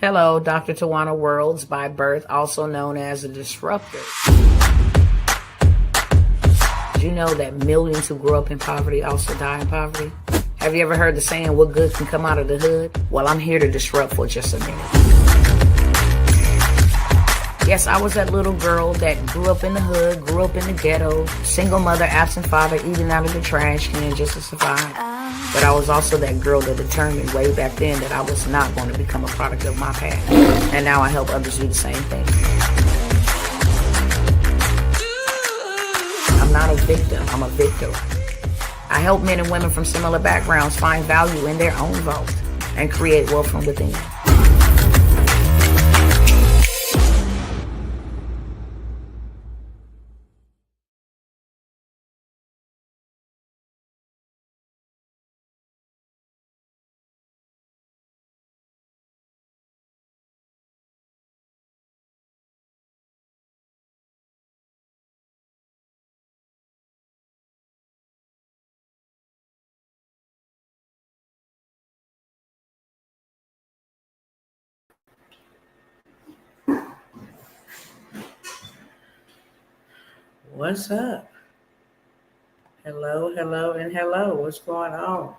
Hello, Dr. Tawana Worlds by birth, also known as a disruptor. Did you know that millions who grew up in poverty also die in poverty? Have you ever heard the saying, what good can come out of the hood? Well, I'm here to disrupt for just a minute. Yes, I was that little girl that grew up in the hood, grew up in the ghetto, single mother, absent father, eating out of the trash can just to survive. But I was also that girl that determined way back then that I was not going to become a product of my past. And now I help others do the same thing. I'm not a victim, I'm a victor. I help men and women from similar backgrounds find value in their own vault and create wealth from within. What's up? Hello, hello, and hello. What's going on?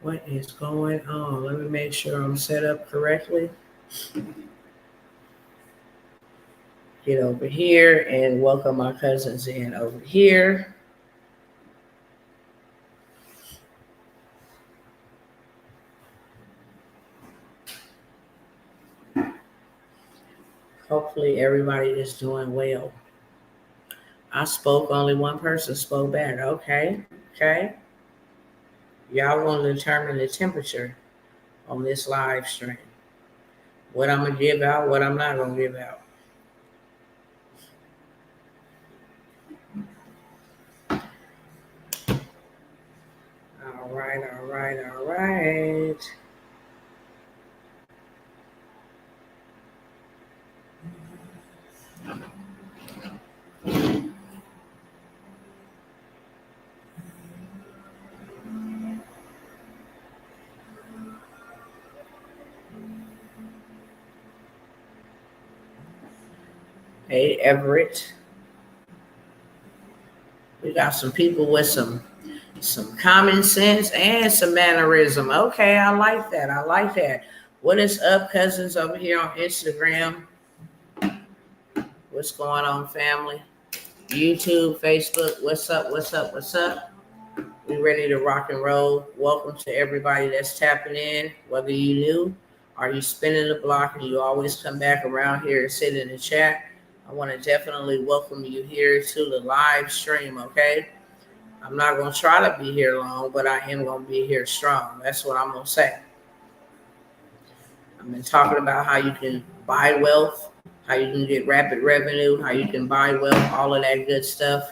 What is going on? Let me make sure I'm set up correctly. Get over here and welcome my cousins in over here. Hopefully everybody is doing well. I spoke, only one person spoke back. Okay. Y'all want to determine the temperature on this live stream. What I'm going to give out, what I'm not going to give out. All right. Hey, Everett. We got some people with some common sense and some mannerism. Okay, I like that. What is up, cousins over here on Instagram? What's going on, family? YouTube, Facebook, what's up? We ready to rock and roll. Welcome to everybody that's tapping in, whether you new or you spinning the block and you always come back around here and sit in the chat. I want to definitely welcome you here to the live stream, okay? I'm not going to try to be here long, but I am going to be here strong. That's what I'm going to say. I've been talking about how you can buy wealth, how you can get rapid revenue, how you can buy wealth, all of that good stuff.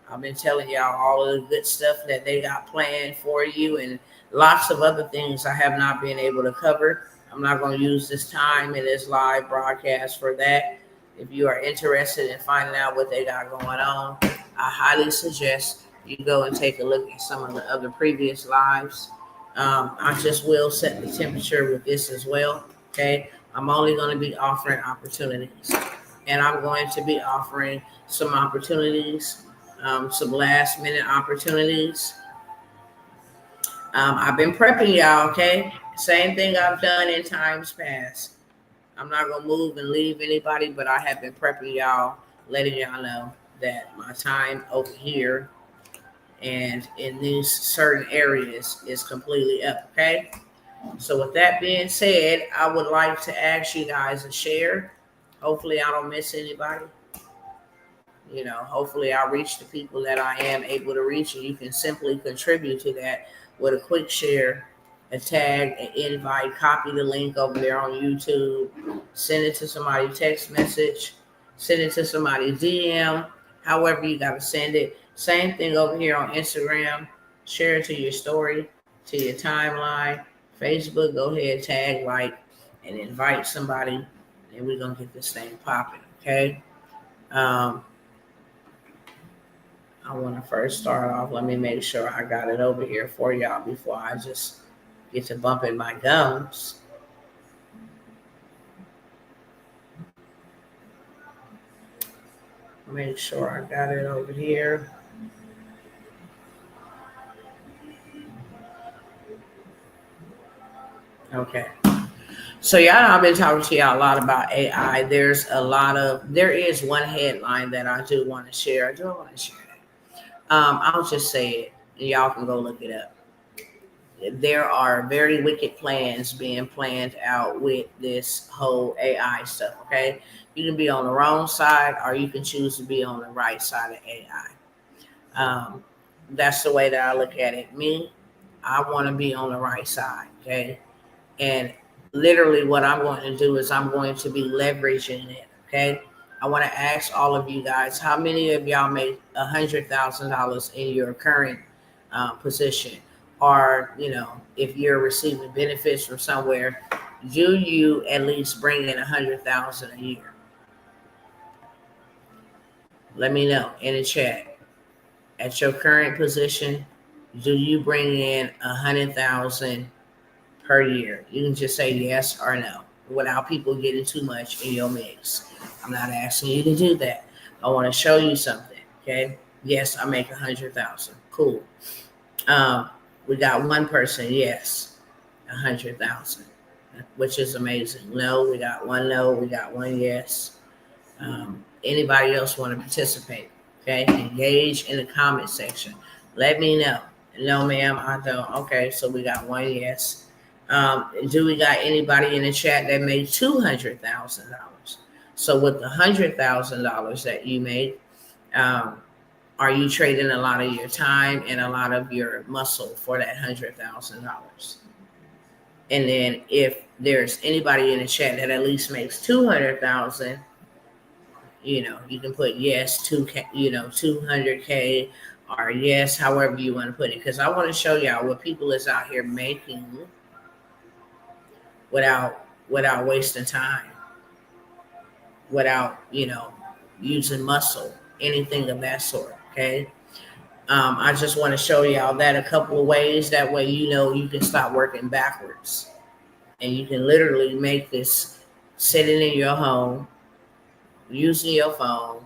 I've been telling y'all all of the good stuff that they got planned for you and lots of other things I have not been able to cover. I'm not going to use this time in this live broadcast for that. If you are interested in finding out what they got going on, I highly suggest you go and take a look at some of the other previous lives. I just will set the temperature with this as well. Okay. I'm only going to be offering opportunities, and I'm going to be offering some opportunities, some last minute opportunities. I've been prepping y'all. Okay. Same thing I've done in times past. I'm not going to move and leave anybody, but I have been prepping y'all, letting y'all know that my time over here and in these certain areas is completely up, okay? So with that being said, I would like to ask you guys to share. Hopefully I don't miss anybody. You know, hopefully I reach the people that I am able to reach, and you can simply contribute to that with a quick share, a tag, an invite, copy the link over there on YouTube, send it to somebody text message, send it to somebody DM, however you got to send it. Same thing over here on Instagram. Share it to your story, to your timeline. Facebook, go ahead, tag, like, and invite somebody, and we're going to get this thing popping, okay? I want to first start off. Let me make sure I got it over here for y'all before I just get to bumping my gums. Make sure I got it over here. Okay. So y'all know I've been talking to y'all a lot about AI. There is one headline that I do want to share. I do want to share that. I'll just say it and y'all can go look it up. There are very wicked plans being planned out with this whole AI stuff, okay? You can be on the wrong side or you can choose to be on the right side of AI. That's the way that I look at it. Me, I want to be on the right side, okay? And literally, what I'm going to do is I'm going to be leveraging it, okay? I want to ask all of you guys, how many of y'all make $100,000 in your current position? Or, if you're receiving benefits from somewhere, do you at least bring in 100,000 a year? Let me know in the chat. At your current position, do you bring in 100,000 per year? You can just say yes or no without people getting too much in your mix. I'm not asking you to do that. I want to show you something. Okay. Yes, I make 100,000. Cool. We got one person. Yes, 100,000, which is amazing. No, we got one no. We got one yes. Anybody else want to participate? Okay, engage in the comment section. Let me know. No, ma'am, I don't. Okay, so we got one yes. Do we got anybody in the chat that made $200,000? So with the $100,000 that you made, are you trading a lot of your time and a lot of your muscle for that $100,000? And then if there's anybody in the chat that at least makes 200,000, you can put yes, 200K, or yes, however you want to put it. Because I want to show y'all what people is out here making without wasting time, without, using muscle, anything of that sort. Okay. I just want to show y'all that a couple of ways. That way, you can stop working backwards and you can literally make this sitting in your home, using your phone,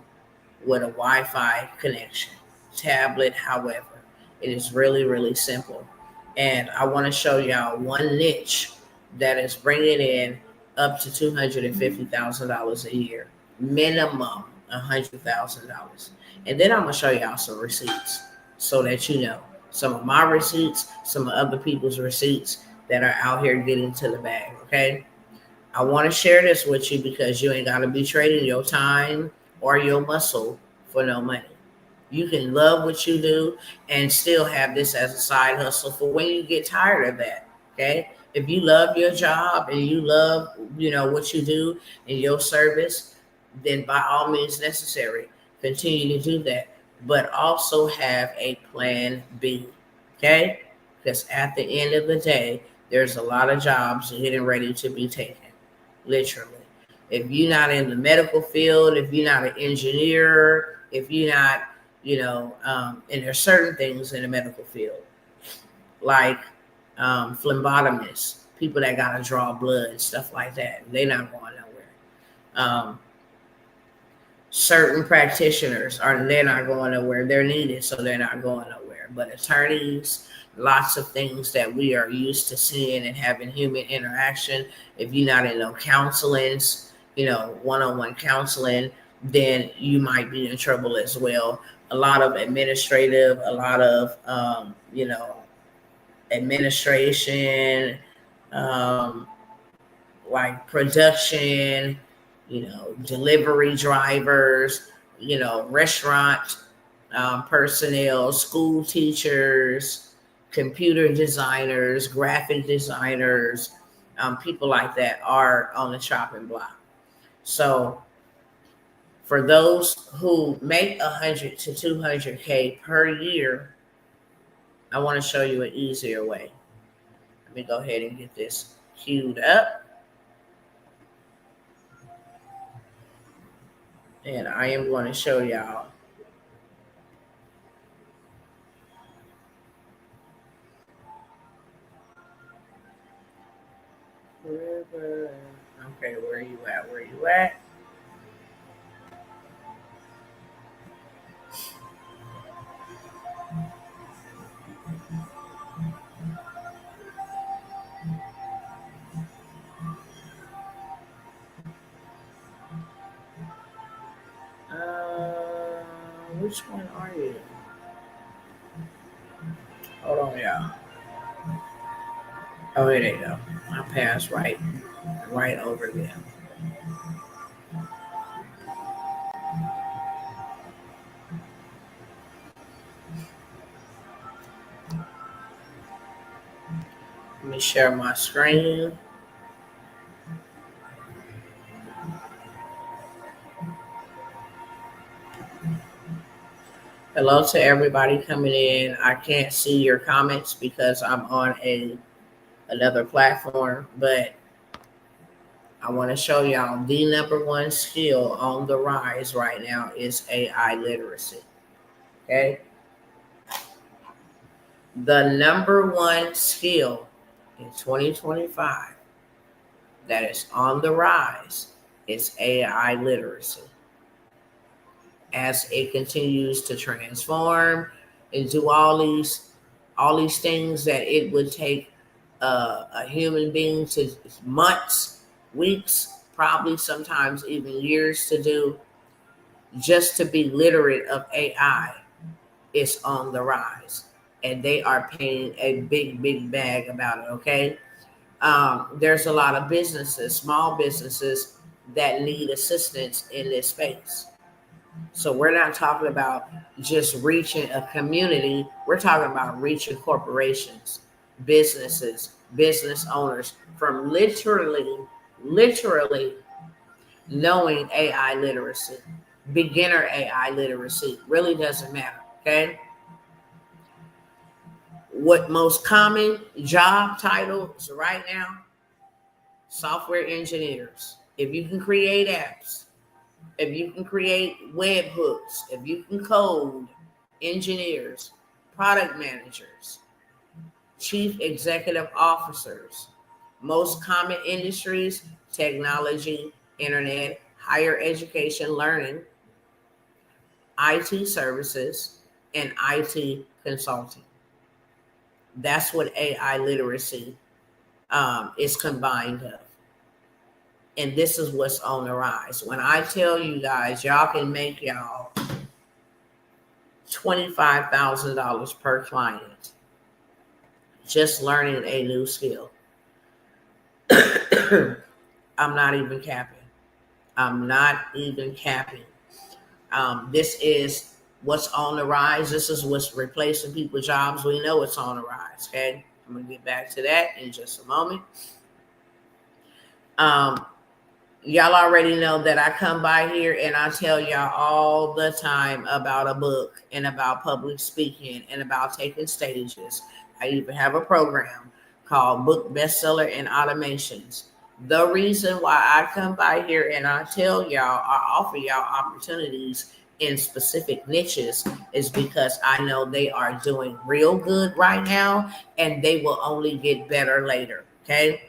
with a Wi-Fi connection, tablet, however. It is really, really simple. And I want to show y'all one niche that is bringing in up to $250,000 a year, minimum $100,000. And then I'm going to show y'all some receipts so that you know some of my receipts, some of other people's receipts that are out here getting to the bag, okay? I want to share this with you because you ain't got to be trading your time or your muscle for no money. You can love what you do and still have this as a side hustle for when you get tired of that. Okay. If you love your job and you love, what you do in your service, then by all means necessary, continue to do that. But also have a plan B. Okay. Because at the end of the day, there's a lot of jobs getting ready to be taken. Literally. If you're not in the medical field, if you're not an engineer, if you're not, and there's certain things in the medical field, like phlebotomists, people that got to draw blood and stuff like that. They're not going nowhere. Certain practitioners they're not going nowhere. They're needed, so they're not going nowhere. But attorneys, lots of things that we are used to seeing and having human interaction. If you're not in no counselings, one-on-one counseling, then you might be in trouble as well. A lot of administrative, a lot of administration, like production, delivery drivers, restaurant personnel, school teachers, computer designers, graphic designers, people like that are on the chopping block. So for those who make 100 to 200K per year, I want to show you an easier way. Let me go ahead and get this queued up. And I am going to show y'all River. Okay, where you at? Where you at? Which one are you? Hold on, y'all. Oh, here they go. I passed right over them. Let me share my screen. Hello to everybody coming in. I can't see your comments because I'm on another platform, but I want to show y'all the number one skill on the rise right now is AI literacy. Okay. The number one skill in 2025 that is on the rise is AI literacy. As it continues to transform and do all these things that it would take a human being to months, weeks, probably sometimes even years to do, just to be literate of AI is on the rise. And they are paying a big bag about it, okay? There's a lot of businesses, small businesses, that need assistance in this space. So we're not talking about just reaching a community. We're talking about reaching corporations, businesses, business owners from literally knowing AI literacy, beginner AI literacy. Really doesn't matter. Okay. What most common job titles right now? Software engineers. If you can create apps, if you can create webhooks, if you can code, engineers, product managers, chief executive officers. Most common industries: technology, internet, higher education learning, IT services, and IT consulting. That's what AI literacy is combined of. And this is what's on the rise. When I tell you guys, y'all can make y'all $25,000 per client just learning a new skill. I'm not even capping. I'm not even capping. This is what's on the rise. This is what's replacing people's jobs. We know it's on the rise. Okay. I'm going to get back to that in just a moment. Y'all already know that I come by here and I tell y'all all the time about a book and about public speaking and about taking stages. I even have a program called Book Bestseller and Automations. The reason why I come by here and I tell y'all, I offer y'all opportunities in specific niches is because I know they are doing real good right now and they will only get better later. Okay.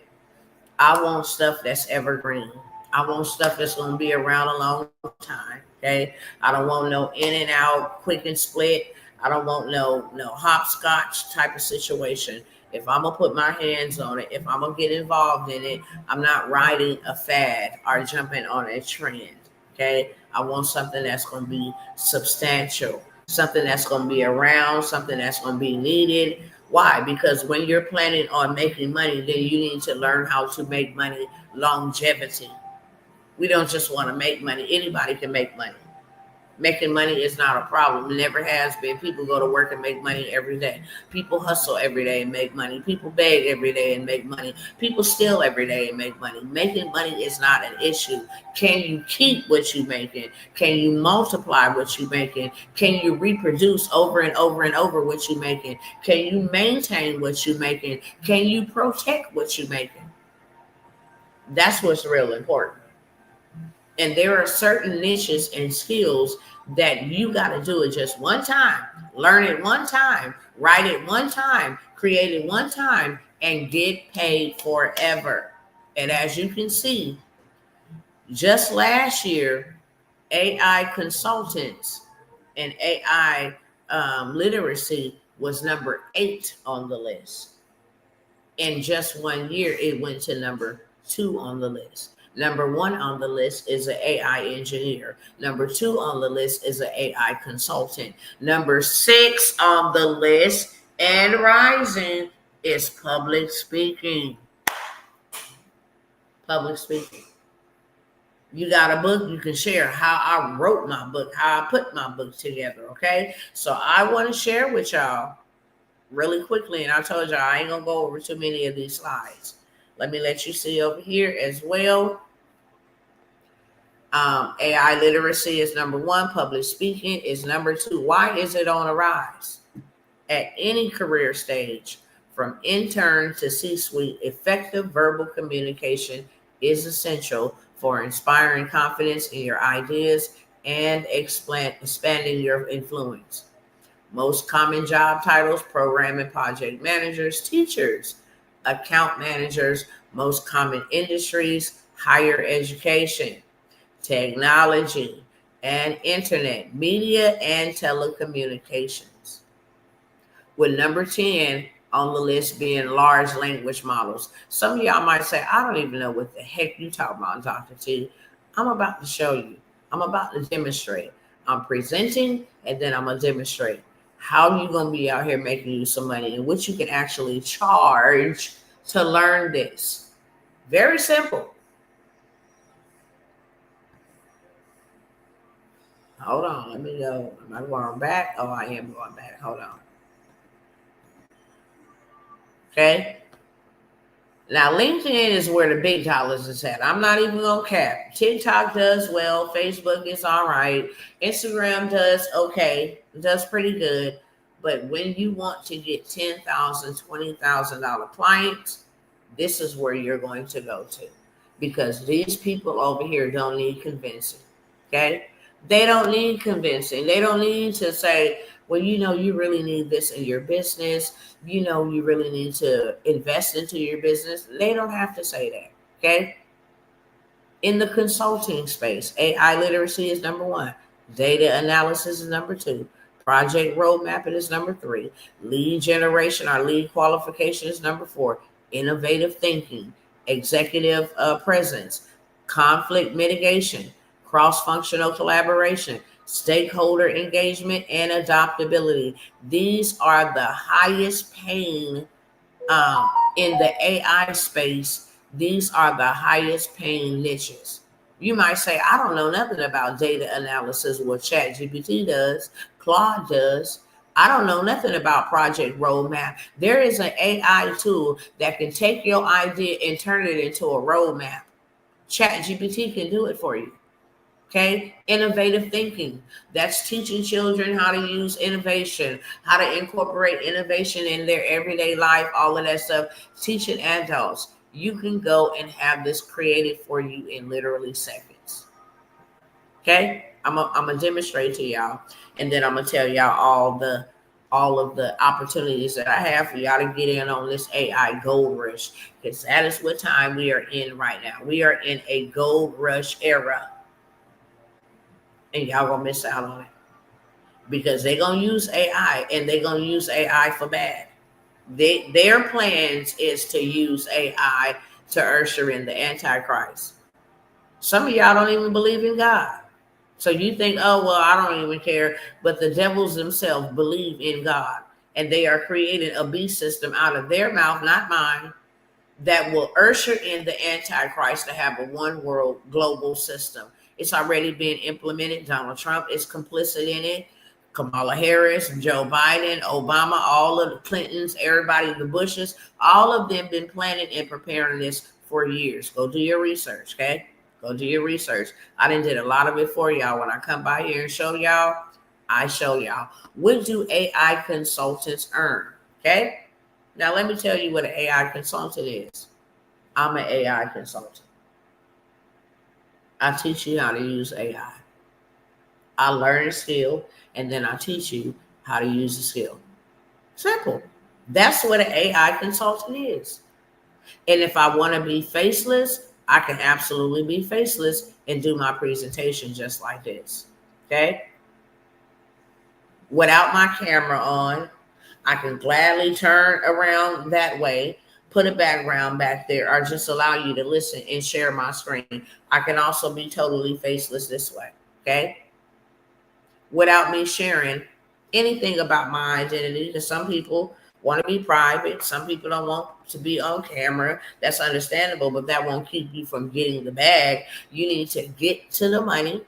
I want stuff that's evergreen. I want stuff that's going to be around a long time. Okay. I don't want no in and out, quick and split. I don't want no hopscotch type of situation. If I'm gonna put my hands on it, if I'm gonna get involved in it, I'm not riding a fad or jumping on a trend. Okay. I want something that's gonna be substantial, something that's gonna be around, something that's gonna be needed. Why? Because when you're planning on making money, then you need to learn how to make money longevity. We don't just want to make money. Anybody can make money. Making money is not a problem. It never has been. People go to work and make money every day. People hustle every day and make money. People beg every day and make money. People steal every day and make money. Making money is not an issue. Can you keep what you're making? Can you multiply what you're making? Can you reproduce over and over and over what you're making? Can you maintain what you're making? Can you protect what you're making? That's what's real important. And there are certain niches and skills that you got to do it just one time, learn it one time, write it one time, create it one time, and get paid forever. And as you can see, just last year, AI consultants and AI literacy was number 8 on the list. In just 1 year, it went to number 2 on the list. Number 1 on the list is an AI engineer. Number 2 on the list is an AI consultant. Number 6 on the list and rising is public speaking. Public speaking. You got a book, you can share how I wrote my book, how I put my book together, okay? So I want to share with y'all really quickly, and I told y'all I ain't going to go over too many of these slides. Let me let you see over here as well. AI literacy is number 1. Public speaking is number 2. Why is it on a rise? At any career stage, from intern to C-suite, effective verbal communication is essential for inspiring confidence in your ideas and expanding your influence. Most common job titles: program and project managers, teachers, account managers. Most common industries: higher education, technology and internet, media and telecommunications. With number 10 on the list being large language models. Some of y'all might say, I don't even know what the heck you talking about, Dr. T. I'm about to show you. I'm about to demonstrate. I'm presenting, and then I'm going to demonstrate how you're going to be out here making you some money and what you can actually charge to learn this. Very simple. Hold on. Let me go. Am I going back? Oh, I am going back. Hold on. Okay. Now, LinkedIn is where the big dollars is at. I'm not even going to cap. TikTok does well. Facebook is all right. Instagram does okay. It does pretty good. But when you want to get $10,000, $20,000 clients, this is where you're going to go to. Because these people over here don't need convincing. Okay? They don't need convincing. They don't need to say, well, you really need this in your business. You really need to invest into your business. They don't have to say that, okay? In the consulting space, AI literacy is number 1. Data analysis is number 2. Project road mapping is number 3. Lead generation or lead qualification is number 4. Innovative thinking, executive presence, conflict mitigation, cross-functional collaboration, stakeholder engagement, and adaptability. These are the highest paying in the AI space. These are the highest paying niches. You might say, I don't know nothing about data analysis. What ChatGPT does, Claude does. I don't know nothing about project roadmap. There is an AI tool that can take your idea and turn it into a roadmap. ChatGPT can do it for you. Okay, innovative thinking. That's teaching children how to use innovation, how to incorporate innovation in their everyday life, all of that stuff. Teaching adults. You can go and have this created for you in literally seconds. Okay, I'm gonna demonstrate to y'all, and then I'm gonna tell y'all all of the opportunities that I have for y'all to get in on this AI gold rush, because that is what time we are in right now. We are in a gold rush era. And y'all gonna miss out on it because they're gonna use AI, and they're gonna use AI for bad. Their plans is to use AI to usher in the Antichrist. Some of y'all don't even believe in God. So you think, oh, well, I don't even care. But the devils themselves believe in God, and they are creating a beast system out of their mouth, not mine, that will usher in the Antichrist to have a one world global system. It's already been implemented. Donald Trump is complicit in it. Kamala Harris, Joe Biden, Obama, all of the Clintons, everybody, the Bushes, all of them been planning and preparing this for years. Go do your research, okay? Go do your research. I done did a lot of it for y'all. When I come by here and show y'all, I show y'all. What do AI consultants earn, okay? Now, let me tell you what an AI consultant is. I'm an AI consultant. I teach you how to use AI. I learn a skill, and then I teach you how to use the skill. Simple. That's what an AI consultant is. And if I want to be faceless, I can absolutely be faceless and do my presentation just like this. Okay. Without my camera on, I can gladly turn around that way, put a background back there, or just allow you to listen and share my screen. I can also be totally faceless this way. Okay. Without me sharing anything about my identity, because some people want to be private. Some people don't want to be on camera. That's understandable, but that won't keep you from getting the bag. You need to get to the money.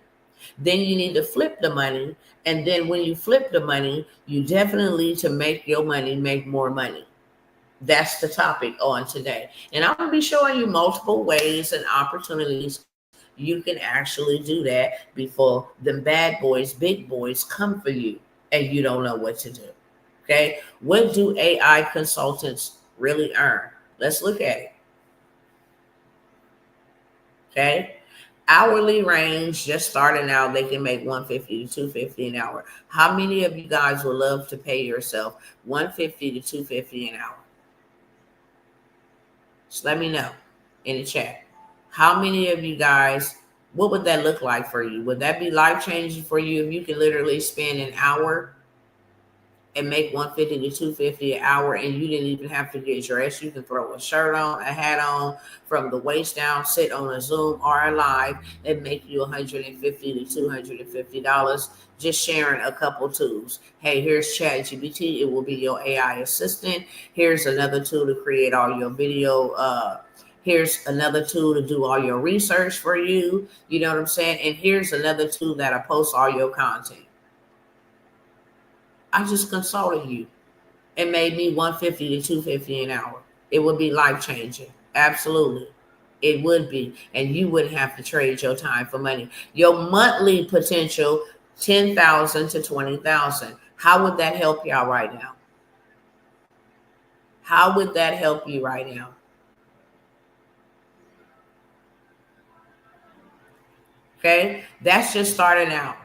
Then you need to flip the money. And then when you flip the money, you definitely need to make your money make more money. That's the topic on today. And I'm going to be showing you multiple ways and opportunities you can actually do that before the bad boys, big boys come for you and you don't know what to do. Okay. What do AI consultants really earn? Let's look at it. Okay. Hourly range, just starting out, they can make 150 to 250 an hour. How many of you guys would love to pay yourself 150 to 250 an hour? Just let me know in the chat. How many of you guys, what would that look like for you? Would that be life-changing for you if you can literally spend an hour and make 150 to 250 an hour and you didn't even have to get dressed? You can throw a shirt on, a hat on, from the waist down, sit on a Zoom or a live and make you $150 to $250 just sharing a couple tools. Hey, here's ChatGPT. It will be your AI assistant. Here's another tool to create all your video. Here's another tool to do all your research for you. You know what I'm saying? And here's another tool that'll post all your content. I just consulted you and made me 150 to 250 an hour. It would be life-changing. Absolutely. It would be. And you wouldn't have to trade your time for money. Your monthly potential, 10,000 to 20,000. How would that help y'all right now? How would that help you right now? Okay, that's just starting out.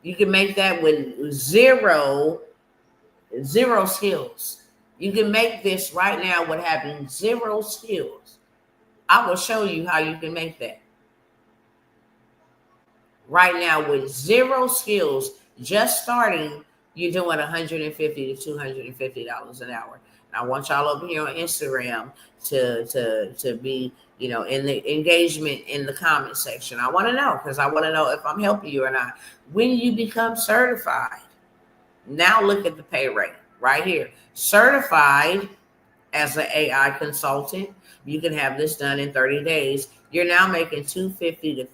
You can make that with zero skills. You can make this right now with having zero skills. I will show you how you can make that. Right now with zero skills, just starting, you're doing $150 to $250 an hour. And I want y'all over here on Instagram to be, in the engagement in the comment section. I want to know, because I want to know if I'm helping you or not. When you become certified, now look at the pay rate right here. Certified as an AI consultant, you can have this done in 30 days. You're now making $250 to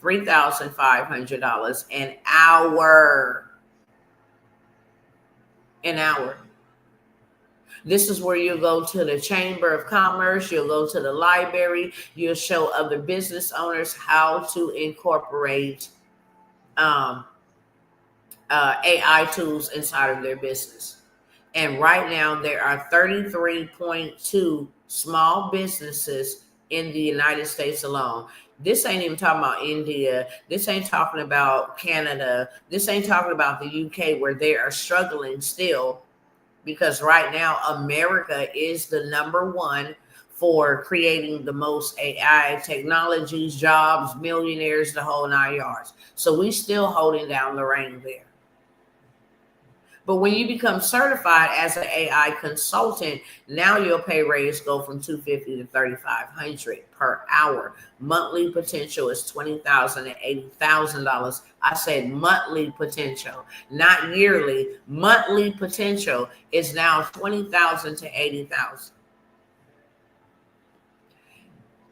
$3,500 an hour. An hour. This is where you'll go to the Chamber of Commerce, you'll go to the library, you'll show other business owners how to incorporate AI tools inside of their business. And right now there are 33.2 small businesses in the United States alone. This ain't even talking about India. This ain't talking about Canada. This ain't talking about the UK, where they are struggling still, because right now America is the #1 for creating the most AI technologies, jobs, millionaires, the whole 9 yards. So we still holding down the reign there. But when you become certified as an AI consultant, now your pay rates go from $250 to $3,500 per hour. Monthly potential is $20,000 to $80,000. I said monthly potential, not yearly. Monthly potential is now $20,000 to $80,000.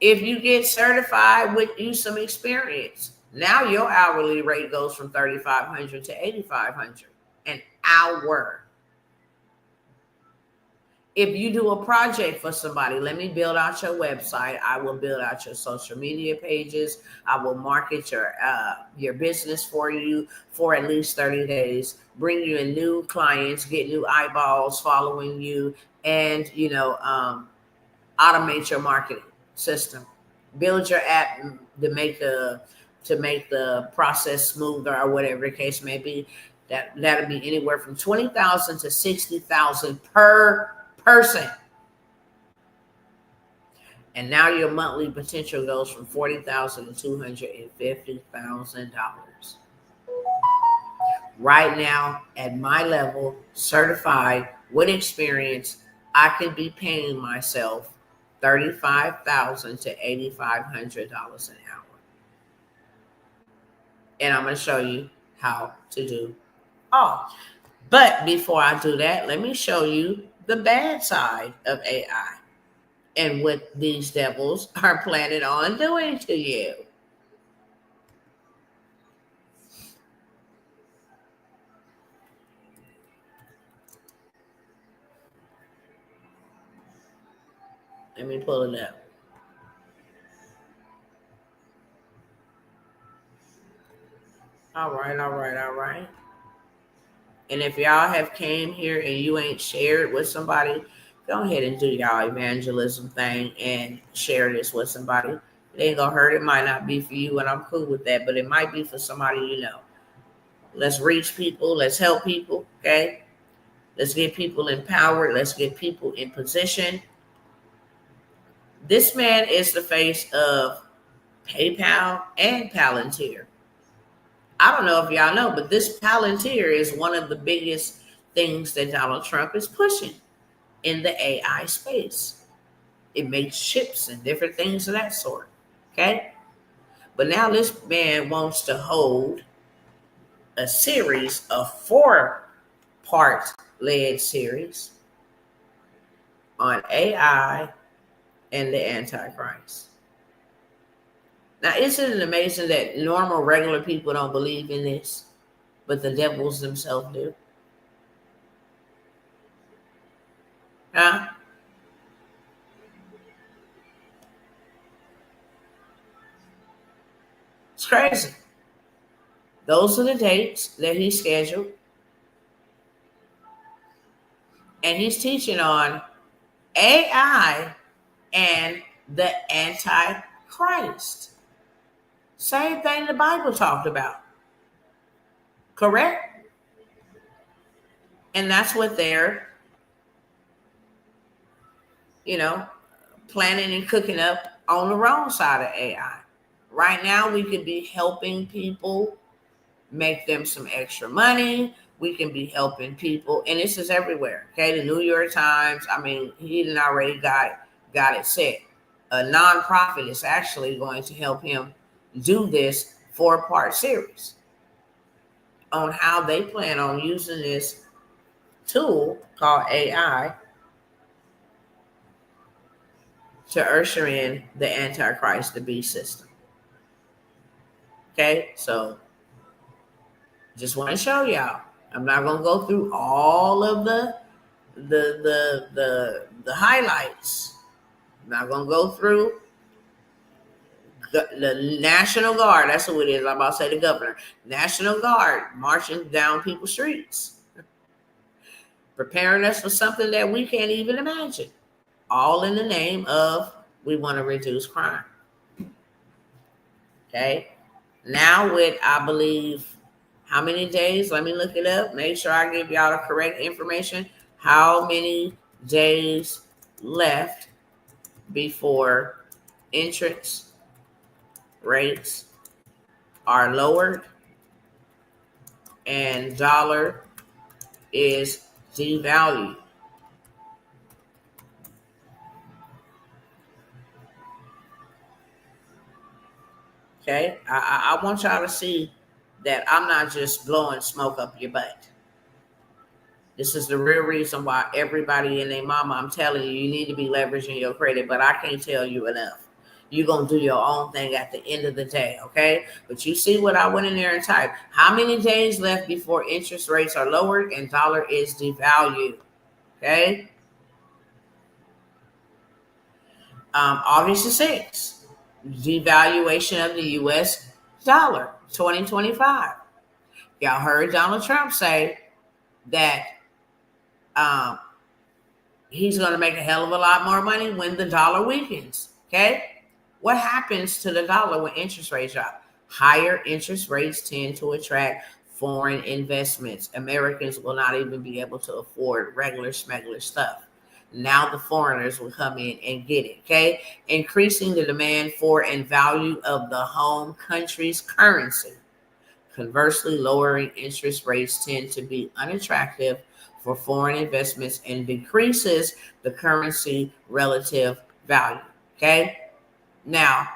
If you get certified with you some experience, now your hourly rate goes from $3,500 to $8,500 an hour. If you do a project for somebody, let me build out your website. I will build out your social media pages. I will market your business for you for at least 30 days, bring you in new clients, get new eyeballs following you, and automate your marketing system. Build your app to make the process smoother, or whatever the case may be. That'll be anywhere from $20,000 to $60,000 per person. And now your monthly potential goes from $40,000 to $250,000. Right now, at my level, certified with experience, I could be paying myself $35,000 to $8,500 an hour. And I'm going to show you how to do all. But before I do that, let me show you the bad side of AI and what these devils are planning on doing to you. Let me pull it up. All right, all right, all right. And if y'all have came here and you ain't shared with somebody, go ahead and do y'all evangelism thing and share this with somebody. It ain't gonna hurt. It might not be for you, and I'm cool with that, but it might be for somebody you know. Let's reach people. Let's help people. Okay. Let's get people empowered. Let's get people in position. This man is the face of PayPal and Palantir. I don't know if y'all know, but this Palantir is one of the biggest things that Donald Trump is pushing in the AI space. It makes chips and different things of that sort. Okay. But now this man wants to hold a series of 4-part led series on AI and the Antichrist. Now, isn't it amazing that normal, regular people don't believe in this, but the devils themselves do? Huh? It's crazy. Those are the dates that he scheduled. And he's teaching on AI and the Antichrist. Same thing the Bible talked about. Correct? And that's what they're, planning and cooking up on the wrong side of AI. Right now, we could be helping people make them some extra money. We can be helping people, and this is everywhere. Okay, the New York Times. I mean, he didn't already got it set. A nonprofit is actually going to help him do this 4-part series on how they plan on using this tool called AI to usher in the Antichrist, the beast system. Okay, so just want to show y'all. I'm not gonna go through all of the highlights. I'm not gonna go through the National Guard. That's who it is. I'm about to say the governor. National Guard marching down people's streets, preparing us for something that we can't even imagine. All in the name of we want to reduce crime. Okay. Now with, I believe, how many days? Let me look it up. Make sure I give y'all the correct information. How many days left before interest rates are lowered and dollar is devalued? Okay, I want y'all to see that I'm not just blowing smoke up your butt. This is the real reason why everybody and their mama, I'm telling you, you need to be leveraging your credit, but I can't tell you enough. You're going to do your own thing at the end of the day, okay? But you see what I went in there and typed. How many days left before interest rates are lowered and dollar is devalued, okay? August the 6th. Devaluation of the U.S. dollar, 2025. Y'all heard Donald Trump say that he's going to make a hell of a lot more money when the dollar weakens. Okay? What happens to the dollar when interest rates drop? Higher interest rates tend to attract foreign investments. Americans will not even be able to afford regular smuggler stuff. Now the foreigners will come in and get it, okay? Increasing the demand for and value of the home country's currency. Conversely, lowering interest rates tend to be unattractive for foreign investments and decreases the currency relative value, okay? Now,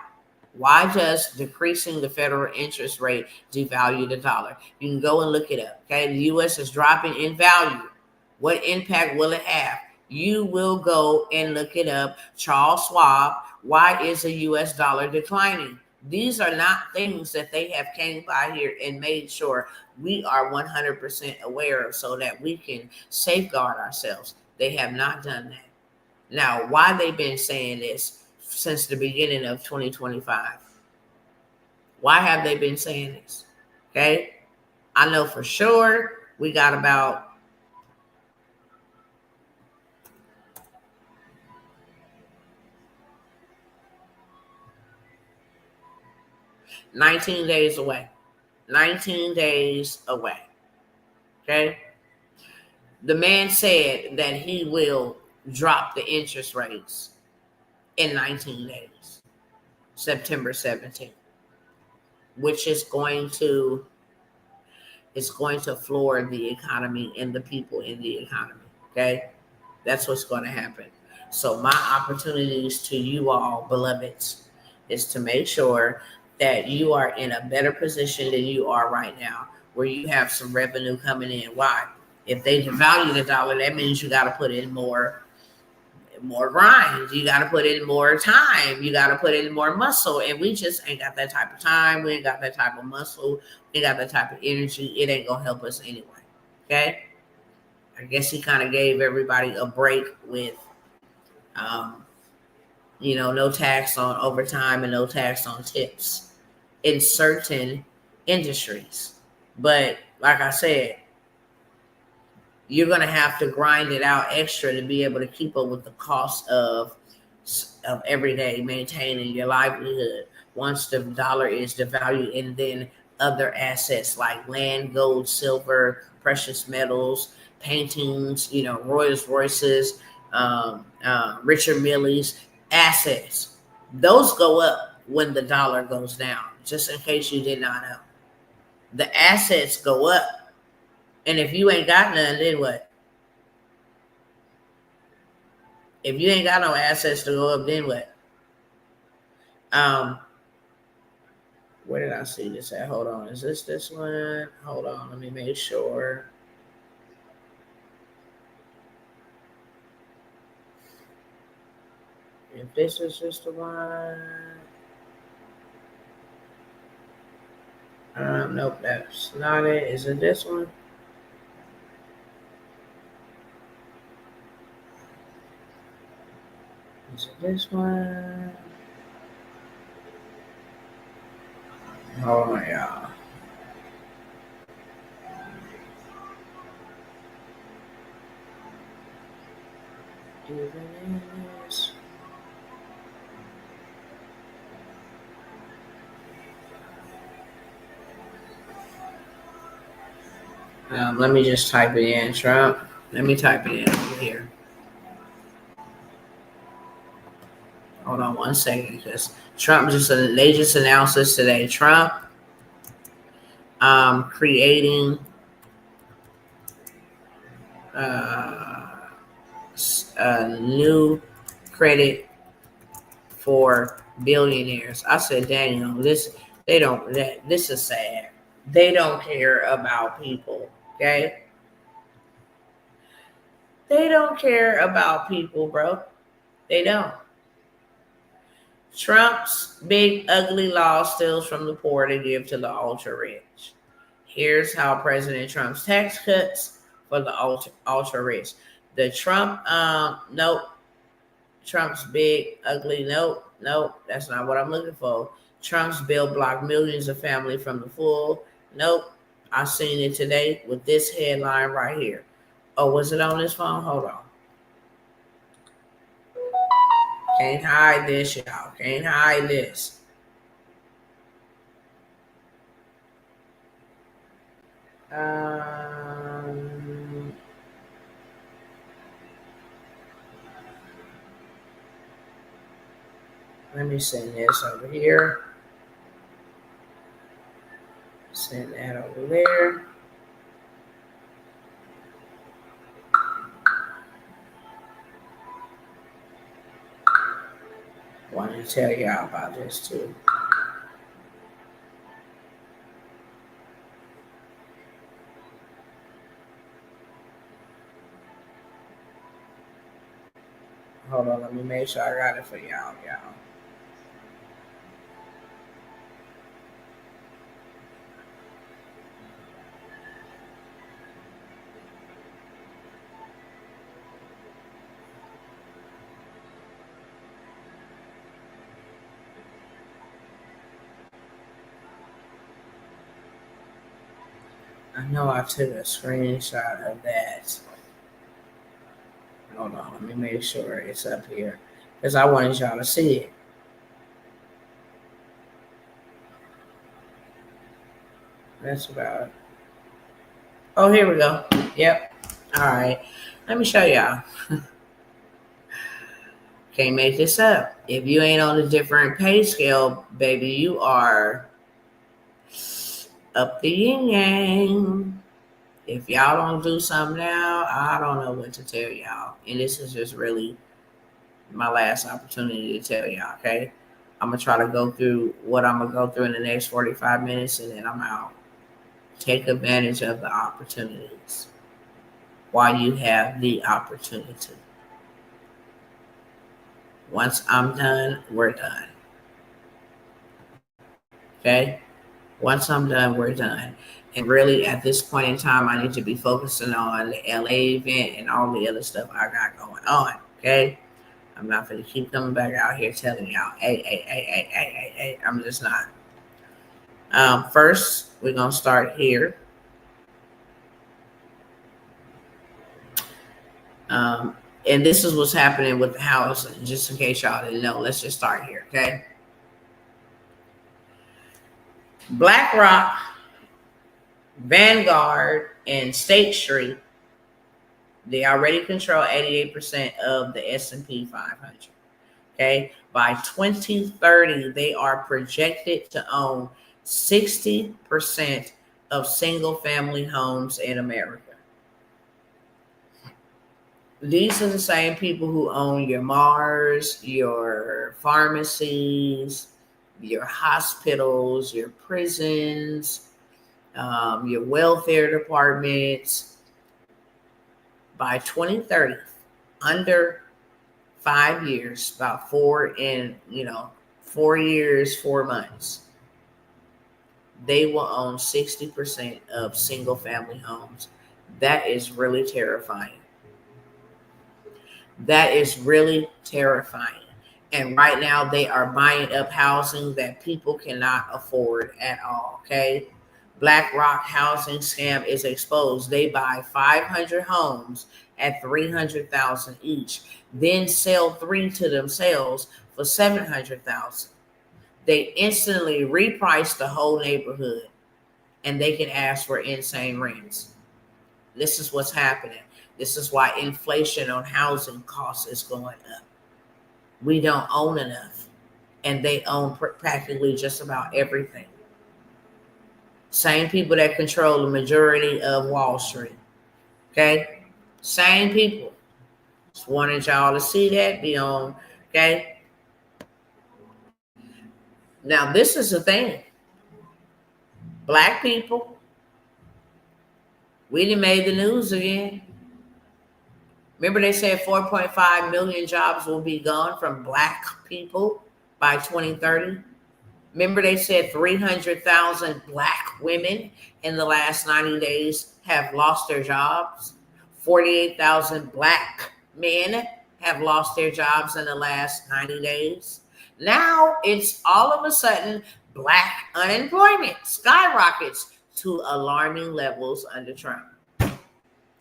why does decreasing the federal interest rate devalue the dollar? You can go and look it up. Okay, the U.S. is dropping in value. What impact will it have? You will go and look it up. Charles Schwab, why is the U.S. dollar declining? These are not things that they have came by here and made sure we are 100% aware of so that we can safeguard ourselves. They have not done that. Now, why they've been saying this since the beginning of 2025? Why have they been saying this? Okay. I know for sure we got about 19 days away. 19 days away. Okay. The man said that he will drop the interest rates in 19 days, September 17th, which is going to floor the economy and the people in the economy. Okay. That's what's going to happen. So my opportunities to you all, beloveds, is to make sure that you are in a better position than you are right now, where you have some revenue coming in. Why? If they devalue the dollar, that means you got to put in more grind. You got to put in more time. You got to put in more muscle. And we just ain't got that type of time. We ain't got that type of muscle. We ain't got that type of energy. It ain't going to help us anyway. Okay? I guess he kind of gave everybody a break with, no tax on overtime and no tax on tips in certain industries. But like I said, you're going to have to grind it out extra to be able to keep up with the cost of every day maintaining your livelihood once the dollar is devalued, and then other assets like land, gold, silver, precious metals, paintings, Rolls Royces, Richard Millie's assets. Those go up when the dollar goes down, just in case you did not know. The assets go up. And if you ain't got none, then what? If you ain't got no assets to go up, then what? Where did I see this at? Hold on. Is this one? Hold on. Let me make sure. If this is just the one. Nope, that's not it. Is it this one? Is it this one? Hold on, y'all. Let me just type it in, Trump. Let me type it in over here. Hold on 1 second, because they just announced this today. Trump creating a new credit for billionaires. I said, Daniel, this is sad. They don't care about people, okay? They don't care about people, bro. They don't. Trump's big ugly law steals from the poor to give to the ultra rich. Here's how President Trump's tax cuts for the ultra rich. The Trump, Trump's big ugly, nope, that's not what I'm looking for. Trump's bill blocked millions of families from the full. Nope, I seen it today with this headline right here. Oh, was it on this phone? Hold on. Can't hide this, y'all. Can't hide this. Let me send this over here. Send that over there. Want to tell y'all about this too. Hold on, let me make sure I got it for y'all. I know I took a screenshot of that. Hold on, let me make sure it's up here because I wanted y'all to see it. That's about it. Oh, here we go. Yep. All right. Let me show y'all. Can't make this up. If you ain't on a different pay scale, baby, you are up the yin yang. If y'all don't do something now, I don't know what to tell y'all. And this is just really my last opportunity to tell y'all, okay? I'm going to try to go through what I'm going to go through in the next 45 minutes, and then I'm out. Take advantage of the opportunities while you have the opportunity. Once I'm done, we're done. Okay? Once I'm done, we're done. And really, at this point in time, I need to be focusing on the LA event and all the other stuff I got going on. Okay? I'm not going to keep coming back out here telling y'all, hey. I'm just not. First, we're going to start here. And this is what's happening with the house, just in case y'all didn't know. Let's just start here, okay? BlackRock, Vanguard, and State Street, they already control 88% of the S&P 500. Okay, by 2030, they are projected to own 60% of single-family homes in America. These are the same people who own your Mars, your pharmacies, your hospitals, your prisons, your welfare departments. By 2030, under 5 years, about 4 years, 4 months, they will own 60% of single family homes. That is really terrifying. That is really terrifying. And right now they are buying up housing that people cannot afford at all. Okay. BlackRock housing scam is exposed. They buy 500 homes at $300,000 each, then sell 3 to themselves for $700,000. They instantly reprice the whole neighborhood, and they can ask for insane rents. This is what's happening. This is why inflation on housing costs is going up. We don't own enough, and they own practically just about everything. Same people that control the majority of Wall Street. Okay? Same people. Just wanted y'all to see that, be on. Okay? Now, this is the thing. Black people, we done made the news again. Remember they said 4.5 million jobs will be gone from Black people by 2030? Remember they said 300,000 Black women in the last 90 days have lost their jobs? 48,000 Black men have lost their jobs in the last 90 days? Now it's all of a sudden Black unemployment skyrockets to alarming levels under Trump.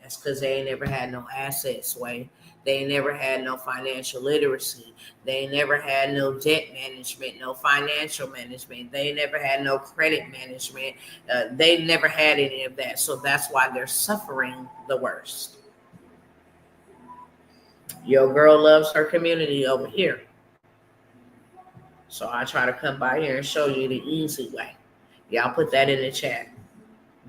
That's because they ain't never had no assets, Sway. They ain't never had no financial literacy. They ain't never had no debt management, no financial management. They ain't never had no credit management. They never had any of that. So that's why they're suffering the worst. Your girl loves her community over here. So I try to come by here and show you the easy way. Y'all put that in the chat.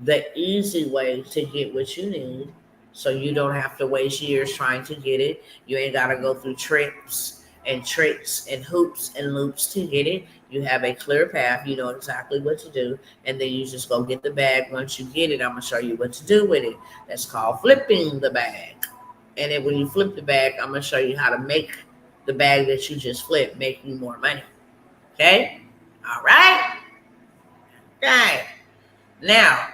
The easy way to get what you need so you don't have to waste years trying to get it. You ain't got to go through trips and tricks and hoops and loops to get it. You have a clear path. You know exactly what to do. And then you just go get the bag. Once you get it, I'm going to show you what to do with it. That's called flipping the bag. And then when you flip the bag, I'm going to show you how to make the bag that you just flipped make you more money. Okay? All right? Okay. Now,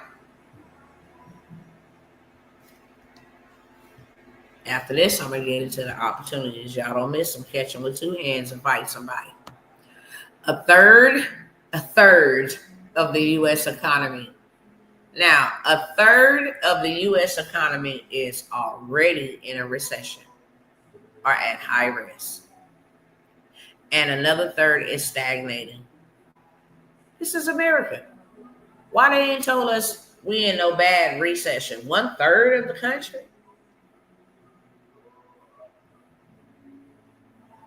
after this, I'm going to get into the opportunities. Y'all don't miss them. Catch them with two hands and fight somebody. A third of the U.S. economy. Now, a third of the U.S. economy is already in a recession or at high risk. And another third is stagnating. This is America. Why they ain't told us we in no bad recession? 1/3 of the country?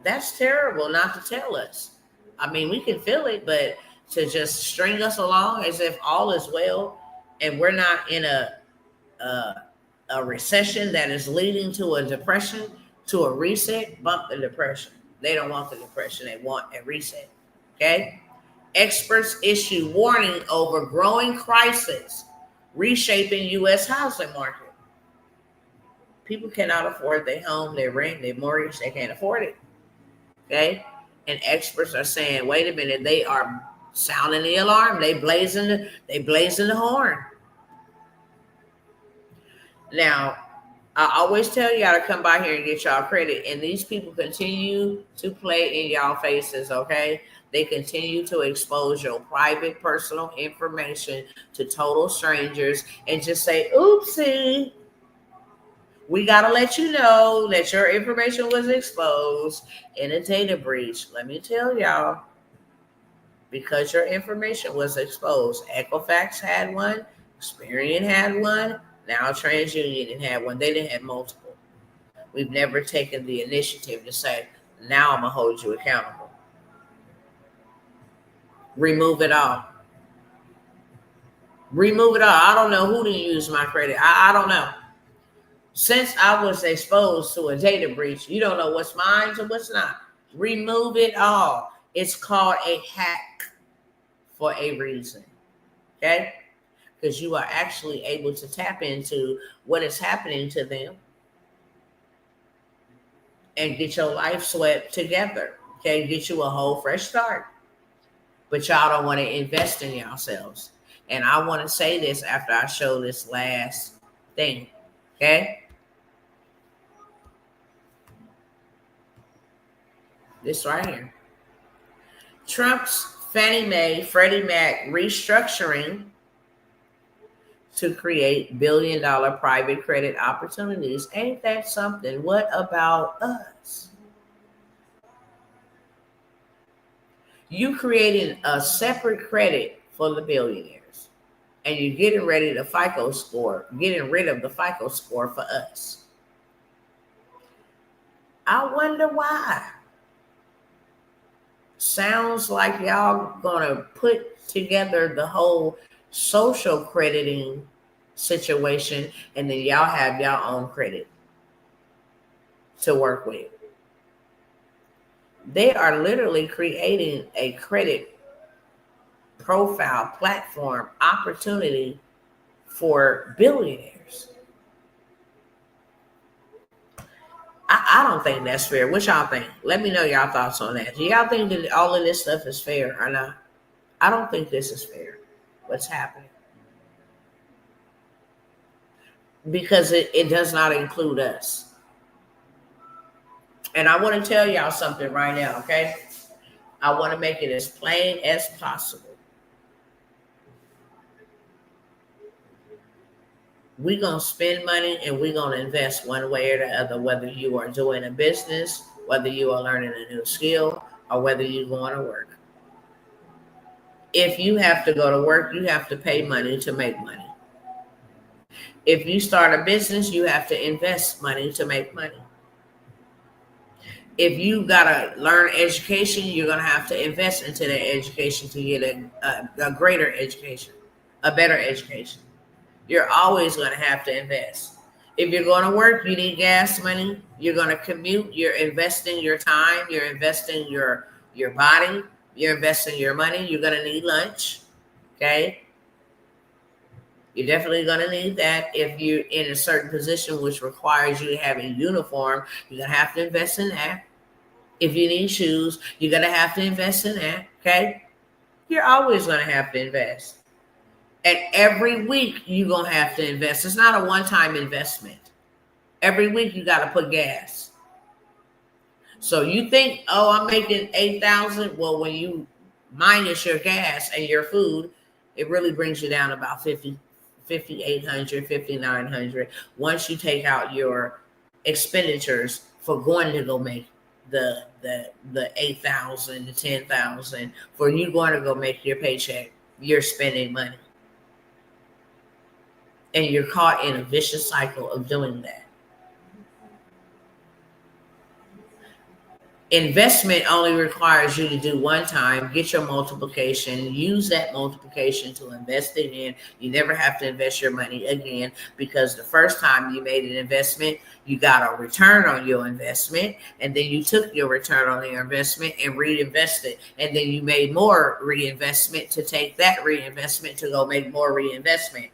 That's terrible not to tell us. I mean, we can feel it, but to just string us along as if all is well and we're not in a recession that is leading to a depression, to a reset, bump the depression. They don't want the depression. They want a reset. Okay? Experts issue warning over growing crisis, reshaping U.S. housing market. People cannot afford their home, their rent, their mortgage. They can't afford it. Okay? And experts are saying, wait a minute, they are sounding the alarm. They blazing the horn. Now, I always tell y'all to come by here and get y'all credit. And these people continue to play in y'all faces, okay? They continue to expose your private, personal information to total strangers and just say, oopsie. We got to let you know that your information was exposed in a data breach. Let me tell y'all, because your information was exposed. Equifax had one. Experian had one. Now TransUnion had one. They didn't have multiple. We've never taken the initiative to say, now I'm going to hold you accountable. Remove it all. Remove it all. I don't know who to use my credit. I don't know. Since I was exposed to a data breach, you don't know what's mine and what's not. Remove it all. It's called a hack for a reason. Okay? Because you are actually able to tap into what is happening to them and get your life swept together. Okay? Get you a whole fresh start. But y'all don't want to invest in yourselves. And I want to say this after I show this last thing. Okay? This right here. Trump's Fannie Mae, Freddie Mac restructuring to create billion-dollar private credit opportunities. Ain't that something? What about us? You created a separate credit for the billionaires, and you're getting rid of the FICO score for us. I wonder why. Sounds like y'all gonna put together the whole social crediting situation, and then y'all have y'all own credit to work with. They are literally creating a credit profile platform opportunity for billionaires. I don't think that's fair. What y'all think? Let me know y'all thoughts on that. Do y'all think that all of this stuff is fair or not? I don't think this is fair. What's happening? Because it does not include us. And I want to tell y'all something right now, okay? I want to make it as plain as possible. We're going to spend money and we're going to invest one way or the other, whether you are doing a business, whether you are learning a new skill, or whether you're going to work. If you have to go to work, you have to pay money to make money. If you start a business, you have to invest money to make money. If you gotta learn education, you're gonna have to invest into that education to get a greater education, a better education. You're always gonna have to invest. If you're going to work, you need gas money. You're going to commute. You're investing your time. You're investing your body. You're investing your money. You're going to need lunch. Okay. You're definitely going to need that. If you're in a certain position which requires you to have a uniform, you're going to have to invest in that. If you need shoes, you're going to have to invest in that. Okay. You're always going to have to invest. And every week you're going to have to invest. It's not a one-time investment. Every week you got to put gas. So you think, oh, I'm making 8,000. Well, when you minus your gas and your food, it really brings you down about 5,800, 5,900. Once you take out your expenditures for going to go make the 8,000, the 10,000, for you going to go make your paycheck, you're spending money. And you're caught in a vicious cycle of doing that. Investment only requires you to do one time, get your multiplication, use that multiplication to invest it in. You never have to invest your money again, because the first time you made an investment, you got a return on your investment, and then you took your return on your investment and reinvested, and then you made more reinvestment to take that reinvestment to go make more reinvestment.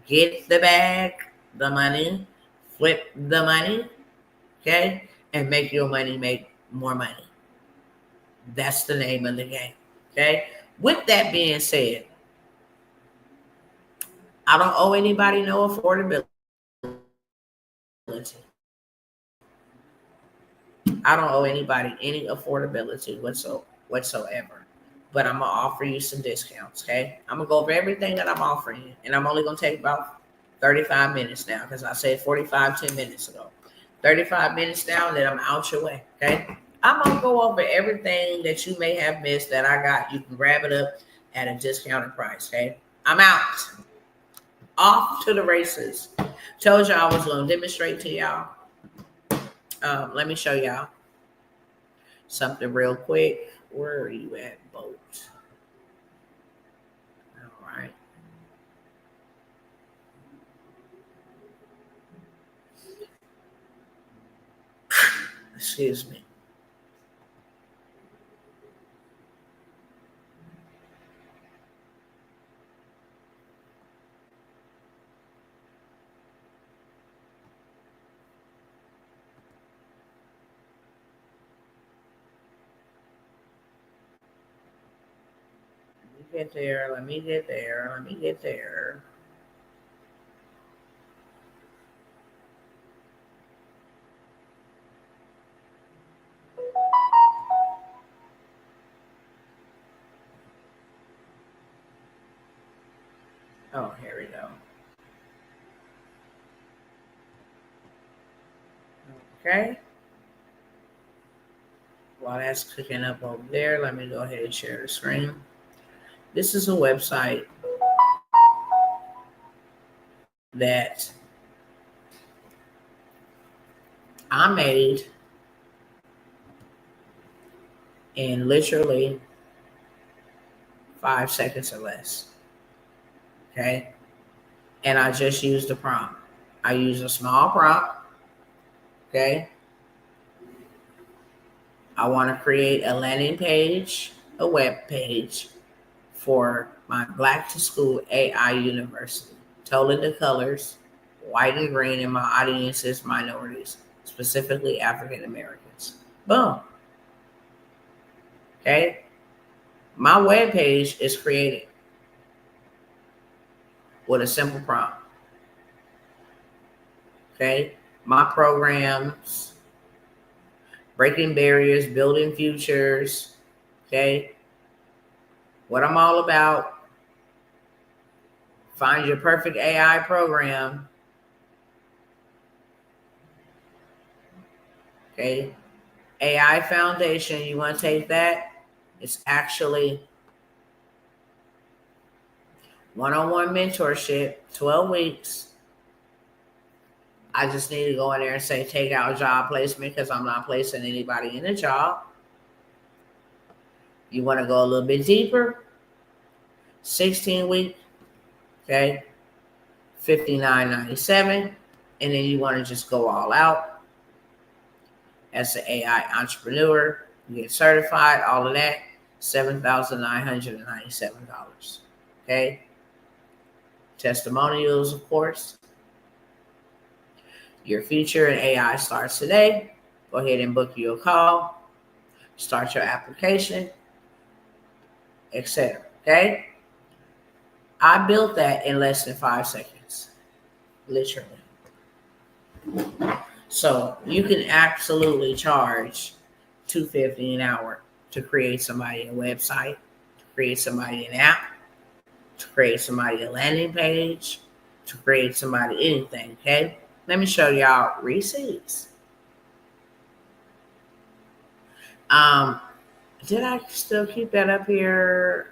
Get the bag, the money, flip the money, okay, and make your money make more money. That's the name of the game. Okay. With that being said, I don't owe anybody no affordability. I don't owe anybody any affordability whatsoever. But I'm gonna offer you some discounts. Okay. I'm gonna go over everything that I'm offering you, and I'm only gonna take about 35 minutes now, because I said 45 10 minutes ago. 35 minutes now, and then I'm out your way. Okay. I'm going to go over everything that you may have missed that I got. You can grab it up at a discounted price, okay? I'm out. Off to the races. Told y'all I was going to demonstrate to y'all. Let me show y'all something real quick. Where are you at, Boat? All right. Excuse me. Get there. Let me get there. Let me get there. Oh, here we go. Okay. While that's cooking up over there, let me go ahead and share the screen. This is a website that I made in literally 5 seconds or less. Okay. And I just used a prompt. I use a small prompt. Okay. I want to create a landing page, a web page for my Black to School AI University. Totally the colors, white and green, and my audience is minorities, specifically African Americans. Boom. Okay. My web page is created with a simple prompt. Okay. My programs, breaking barriers, building futures. Okay. What I'm all about. Find your perfect AI program. Okay. AI Foundation, you want to take that? It's actually one-on-one mentorship, 12 weeks. I just need to go in there and say, take out job placement because I'm not placing anybody in a job. You want to go a little bit deeper, 16 week, okay, $59.97. And then you want to just go all out as an AI entrepreneur. You get certified, all of that, $7,997. Okay. Testimonials, of course. Your future in AI starts today. Go ahead and book you a call. Start your application, etc. Okay. I built that in less than 5 seconds, literally. So you can absolutely charge $250 an hour to create somebody a website, to create somebody an app, to create somebody a landing page, to create somebody anything. Okay. Let me show y'all receipts. Did I still keep that up here?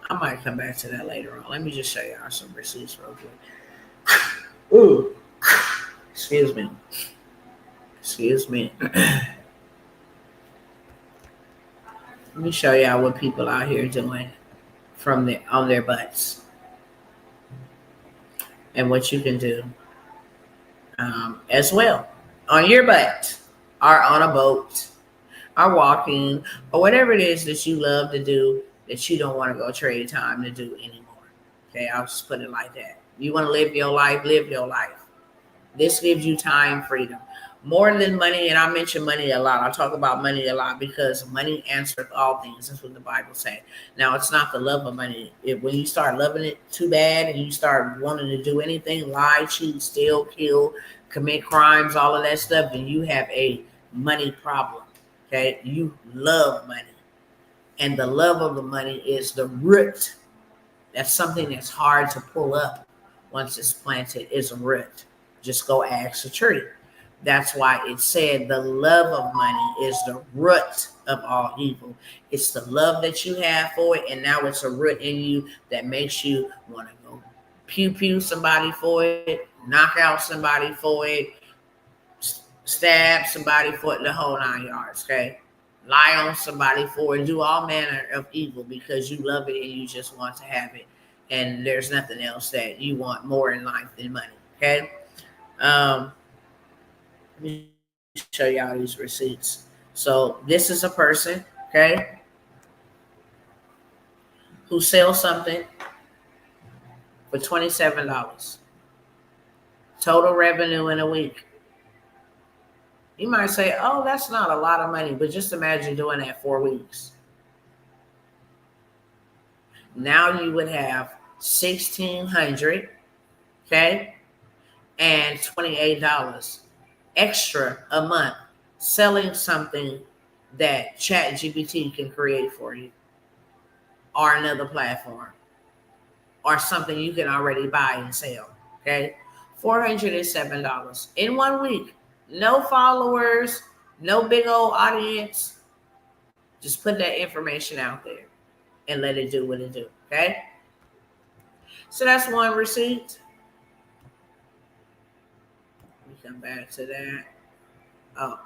I might come back to that later on. Let me just show y'all some receipts real quick. Ooh, excuse me. Let me show y'all what people out here doing on their butts, and what you can do as well on your butt, or on a boat, or walking, or whatever it is that you love to do that you don't want to go trade time to do anymore. Okay, I'll just put it like that. You want to live your life, live your life. This gives you time freedom. More than money, and I mention money a lot. I talk about money a lot because money answers all things. That's what the Bible says. Now, it's not the love of money. When you start loving it too bad and you start wanting to do anything, lie, cheat, steal, kill, commit crimes, all of that stuff, then you have a money problem. Okay? You love money. And the love of the money is the root. That's something that's hard to pull up once it's planted, is a root. Just go ask a tree. That's why it said the love of money is the root of all evil. It's the love that you have for it, and now it's a root in you that makes you want to go pew somebody for it, knock out somebody for it, stab somebody for it, the whole 9 yards, okay? Lie on somebody for it, do all manner of evil because you love it and you just want to have it. And there's nothing else that you want more in life than money, okay? Let me show y'all these receipts. So this is a person, okay, who sells something for $27. Total revenue in a week. You might say, oh, that's not a lot of money, but just imagine doing that 4 weeks. Now you would have $1,600, okay, and $28 extra a month selling something that ChatGPT can create for you, or another platform, or something you can already buy and sell. Okay, $407 in 1 week. No followers, no big old audience. Just put that information out there and let it do what it do. Okay, so that's one receipt. Let me come back to that. Oh.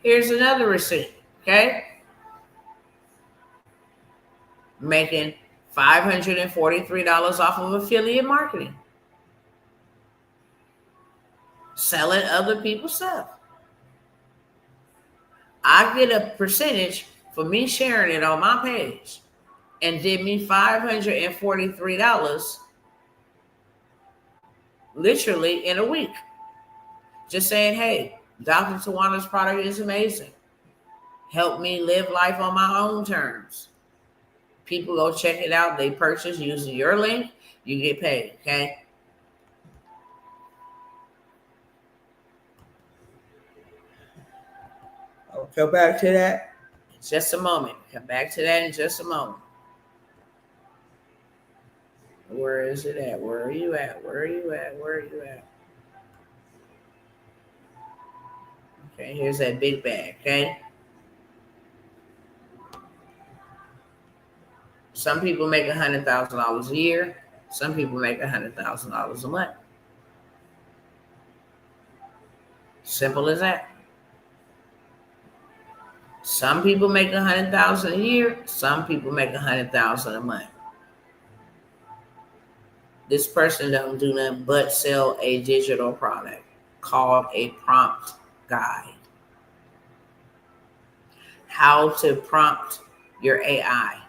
Here's another receipt, okay? Making $543 off of affiliate marketing. Selling other people's stuff. I get a percentage for me sharing it on my page, and did me $543 literally in a week. Just saying, hey, Dr. Tawana's product is amazing. Help me live life on my own terms. People go check it out. They purchase using your link. You get paid, okay? I'll come back to that in just a moment. Come back to that in just a moment. Where is it at? Where are you at? Where are you at? Where are you at? Okay, here's that big bag, okay? Some people make $100,000 a year. Some people make $100,000 a month. Simple as that. Some people make $100,000 a year. Some people make $100,000 a month. This person don't do nothing but sell a digital product called a prompt guide. How to prompt your AI.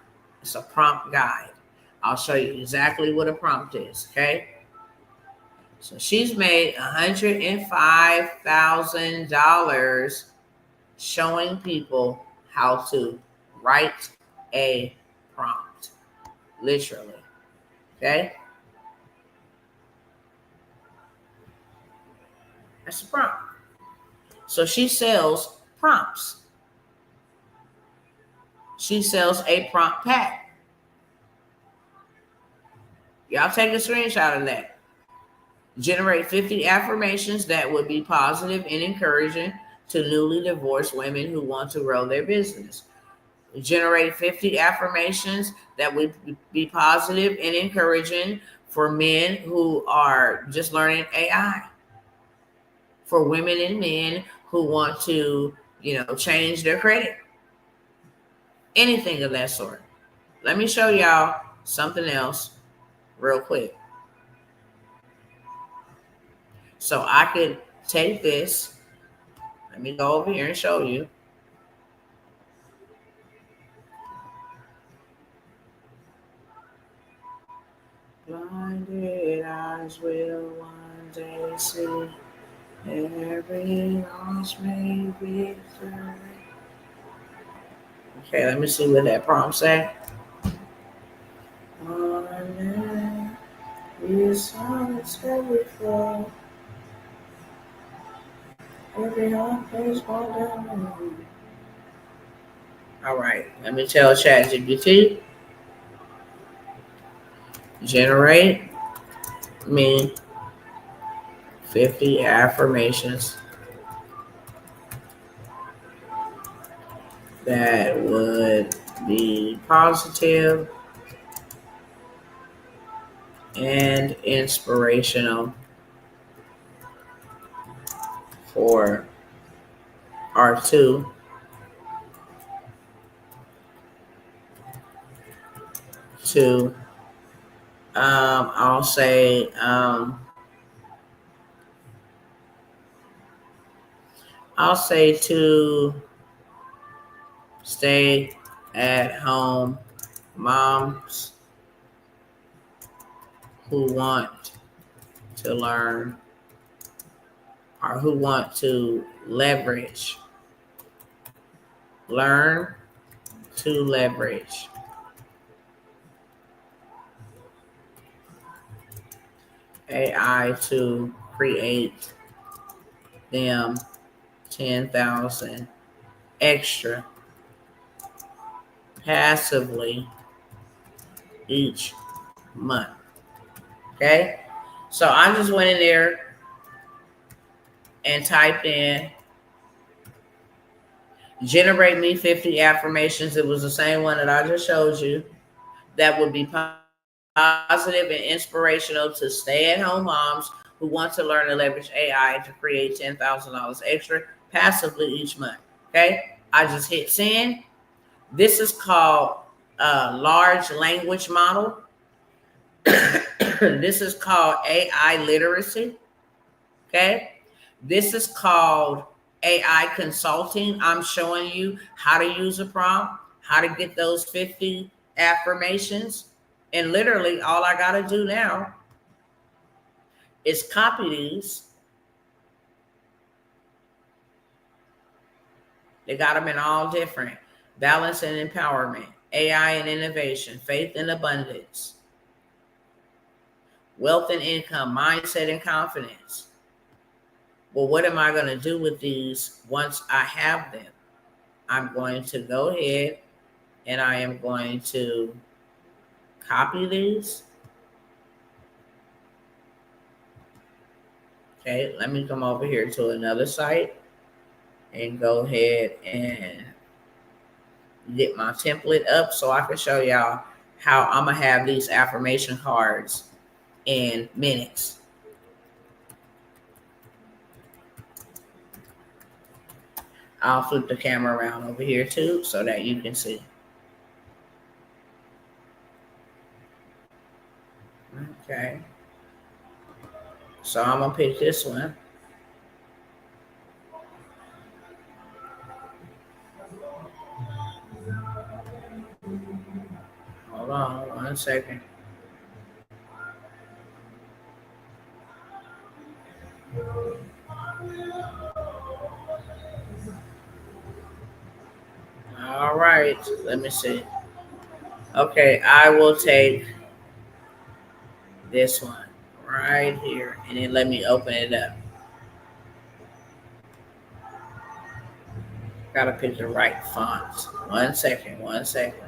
It's a prompt guide. I'll show you exactly what a prompt is, okay? So she's made $105,000 showing people how to write a prompt, literally, okay? That's a prompt. So she sells prompts. She sells a prompt pack. Y'all take a screenshot of that. Generate 50 affirmations that would be positive and encouraging to newly divorced women who want to grow their business. Generate 50 affirmations that would be positive and encouraging for men who are just learning AI. For women and men who want to, change their credit. Anything of that sort. Let me show y'all something else real quick. So I could take this. Let me go over here and show you. Blinded eyes will one day see. Every loss may be victory. Okay, let me see what that prompt say. All right, let me tell ChatGPT, generate me 50 affirmations that would be positive and inspirational for R2 to I'll say to stay at home moms who want to learn or who want to learn to leverage AI to create them 10,000 extra passively each month. Okay, so I just went in there and typed in generate me 50 affirmations. It was the same one that I just showed you that would be positive and inspirational to stay-at-home moms who want to learn to leverage AI to create $10,000 extra passively each month. Okay, I just hit send. This is called a large language model. This is called AI literacy. Okay, this is called AI consulting. I'm showing you how to use a prompt, how to get those 50 affirmations. And literally all I got to do now is copy these. They got them in all different. Balance and empowerment, AI and innovation, faith and abundance, wealth and income, mindset and confidence. Well, what am I going to do with these once I have them? I'm going to go ahead and I am going to copy these. Okay, let me come over here to another site and go ahead and get my template up so I can show y'all how I'm going to have these affirmation cards in minutes. I'll flip the camera around over here too so that you can see. Okay. So I'm going to pick this one. Hold on 1 second. All right. Let me see. Okay. I will take this one right here and then let me open it up. Gotta pick the right fonts. 1 second. 1 second.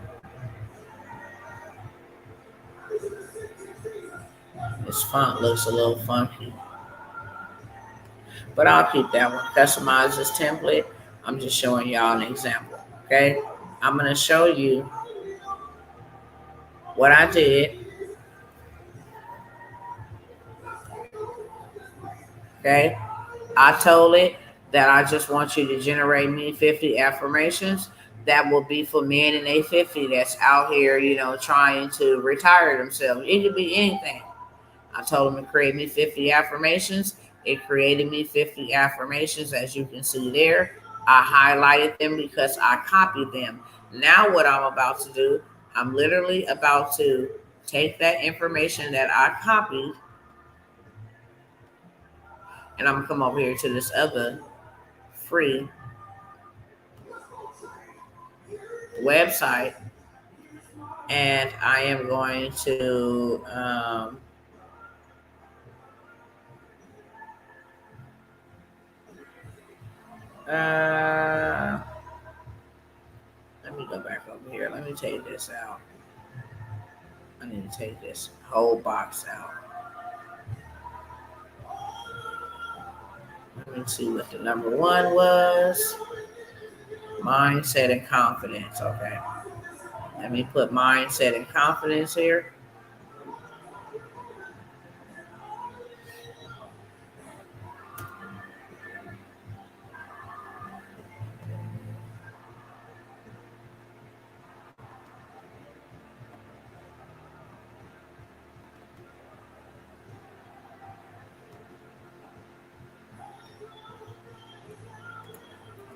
This font looks a little funky, but I'll keep that one. Customize this template. I'm just showing y'all an example. Okay. I'm going to show you what I did. Okay. I told it that I just want you to generate me 50 affirmations that will be for men in their 50 that's out here, trying to retire themselves. It could be anything. I told them to create me 50 affirmations. It created me 50 affirmations, as you can see there. I highlighted them because I copied them. Now what I'm about to do, I'm literally about to take that information that I copied, and I'm going to come over here to this other free website, and I am going to let me go back over here. Let me take this out. I need to take this whole box out. Let me see what the number one was. Mindset and confidence. Okay. Let me put mindset and confidence here.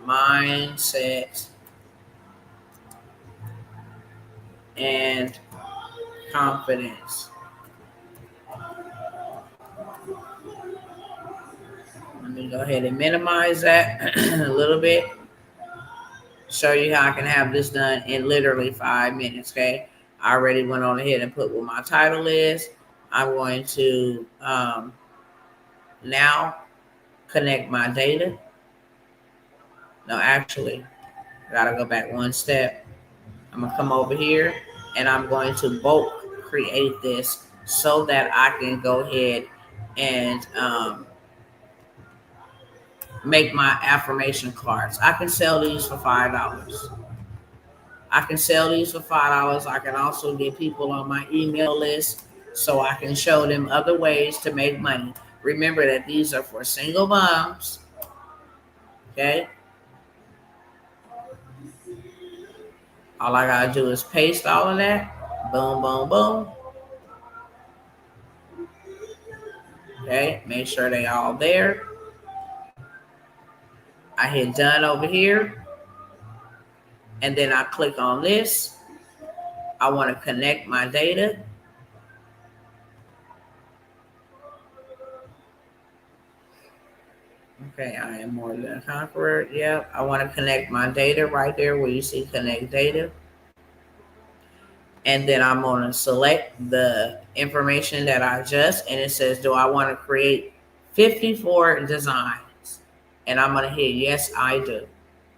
Mindset and confidence. Let me go ahead and minimize that a little bit. Show you how I can have this done in literally 5 minutes. Okay. I already went on ahead and put what my title is. I'm going to now connect my data. No, actually, I gotta go back one step. I'm gonna come over here and I'm going to bulk create this so that I can go ahead and make my affirmation cards. I can sell these for $5. I can sell these for $5. I can also get people on my email list so I can show them other ways to make money. Remember that these are for single moms. Okay. All I gotta do is paste all of that. Boom, boom, boom. Okay, make sure they all there. I hit done over here. And then I click on this. I want to connect my data. Okay, I am more than a conqueror. Yep, I want to connect my data right there where you see connect data. And then I'm going to select the information that I and it says, do I want to create 54 designs? And I'm going to hit yes, I do.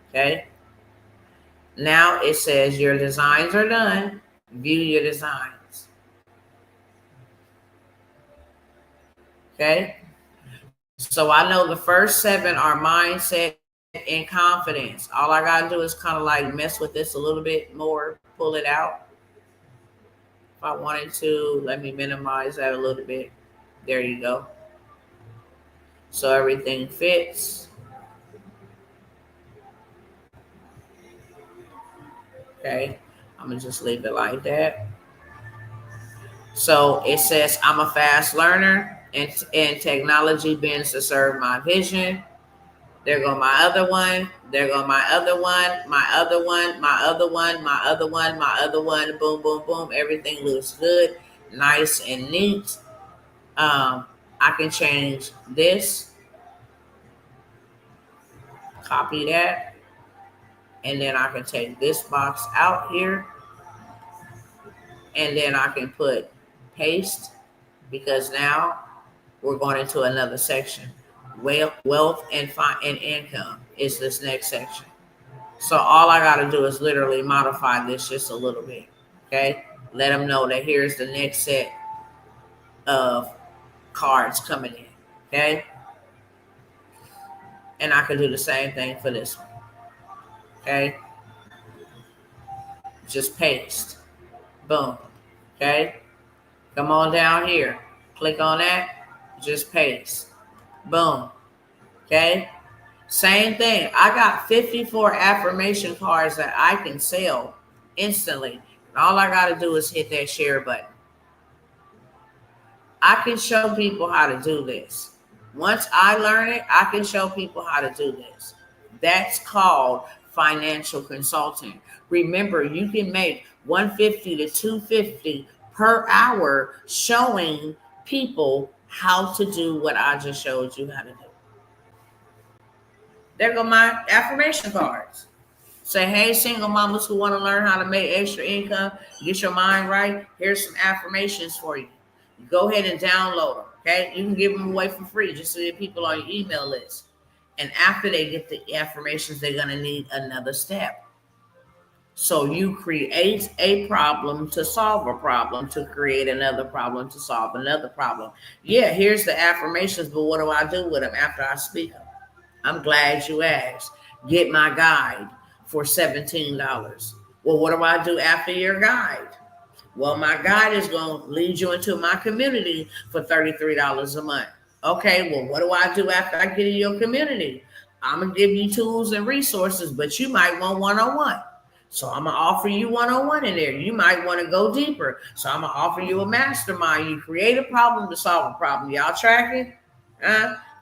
Okay. Now it says your designs are done. View your designs. Okay. So I know the first 7 are mindset and confidence. All I got to do is kind of like mess with this a little bit more, pull it out. I wanted to, let me minimize that a little bit. There you go. So everything fits. Okay, I'm gonna just leave it like that. So it says I'm a fast learner and technology bends to serve my vision. There go my other one. There go my other one, my other one, my other one, my other one, my other one. Boom, boom, boom. Everything looks good, nice and neat. I can change this, copy that, and then I can take this box out here, and then I can put paste because now we're going into another section. Wealth and income is this next section. So all I got to do is literally modify this just a little bit. Okay. Let them know that here's the next set of cards coming in. Okay. And I can do the same thing for this one. Okay. Just paste. Boom. Okay. Come on down here. Click on that. Just paste. Boom. Okay. Same thing. I got 54 affirmation cards that I can sell instantly. And all I got to do is hit that share button. I can show people how to do this. Once I learn it, I can show people how to do this. That's called financial consulting. Remember, you can make 150 to 250 per hour showing people how to do what I just showed you how to do. There go my affirmation cards. Say, hey, single mamas who want to learn how to make extra income, get your mind right. Here's some affirmations for you. Go ahead and download them. Okay, you can give them away for free just so that people on your email list. And after they get the affirmations, they're going to need another step. So you create a problem to solve a problem, to create another problem to solve another problem. Yeah, here's the affirmations, but what do I do with them after I speak them? I'm glad you asked. Get my guide for $17. Well, what do I do after your guide? Well, my guide is going to lead you into my community for $33 a month. Okay, well, what do I do after I get in your community? I'm going to give you tools and resources, but you might want one-on-one. So I'm going to offer you one-on-one in there. You might want to go deeper. So I'm going to offer you a mastermind. You create a problem to solve a problem. Y'all tracking?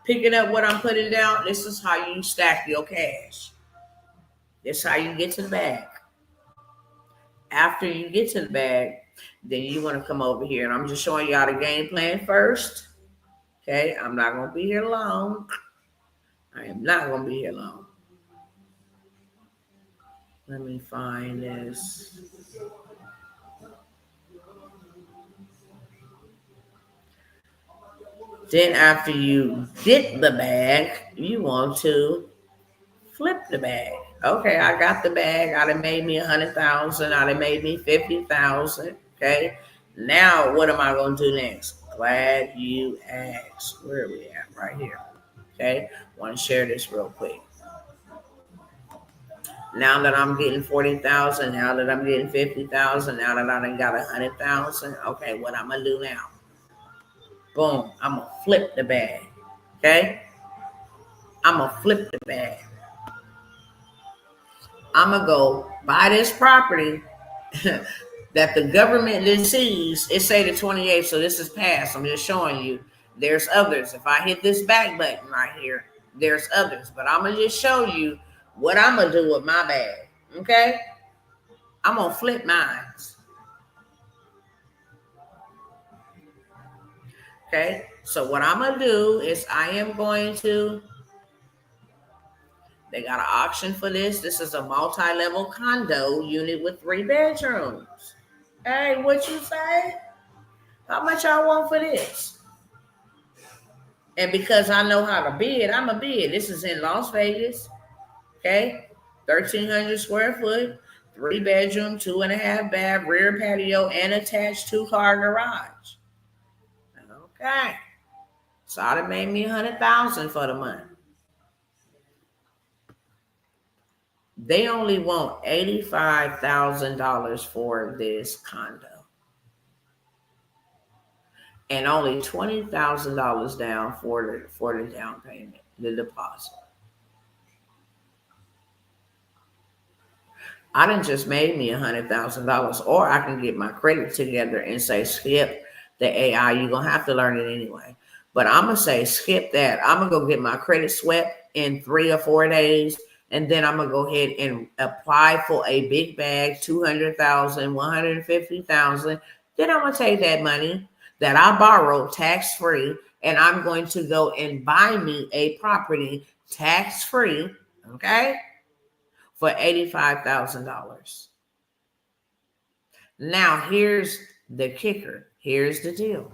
Picking up what I'm putting down. This is how you stack your cash. This is how you get to the bag. After you get to the bag, then you want to come over here. And I'm just showing y'all the game plan first. Okay, I'm not going to be here long. I am not going to be here long. Let me find this. Then after you get the bag, you want to flip the bag. Okay, I got the bag. I done made me 100,000. I done made me 50,000. Okay, now what am I going to do next? Glad you asked. Where are we at? Right here. Okay, want to share this real quick. Now that I'm getting 40,000, now that I'm getting 50,000, now that I done got 100,000. Okay, what I'm gonna do now? Boom, I'm gonna flip the bag. Okay, I'm gonna flip the bag. I'm gonna go buy this property that the government then sees. It say the 28th, so this is past. I'm just showing you. There's others. If I hit this back button right here, there's others. But I'm gonna just show you what I'm gonna do with my bag. Okay, I'm gonna flip mine. Okay, so what I'm gonna do is I am going to. They got an auction for this. This is a multi-level condo unit with 3 bedrooms. Hey, what you say? How much y'all want for this? And because I know how to bid, I'm a bid. This is in Las Vegas. Okay, 1,300 square foot, 3 bedroom, 2.5 bath, rear patio, and attached 2-car garage. Okay, so I done made me 100,000 for the month. They only want $85,000 for this condo. and only $20,000 down for the down payment, the deposit. I done just made me $100,000, or I can get my credit together and say, skip the AI. You're gonna have to learn it anyway. But I'm gonna say, skip that. I'm gonna go get my credit swept in 3 or 4 days, and then I'm gonna go ahead and apply for a big bag, 200,000, 150,000. Then I'm gonna take that money that I borrowed tax free, and I'm going to go and buy me a property tax free. Okay, for $85,000. Now, here's the kicker. Here's the deal.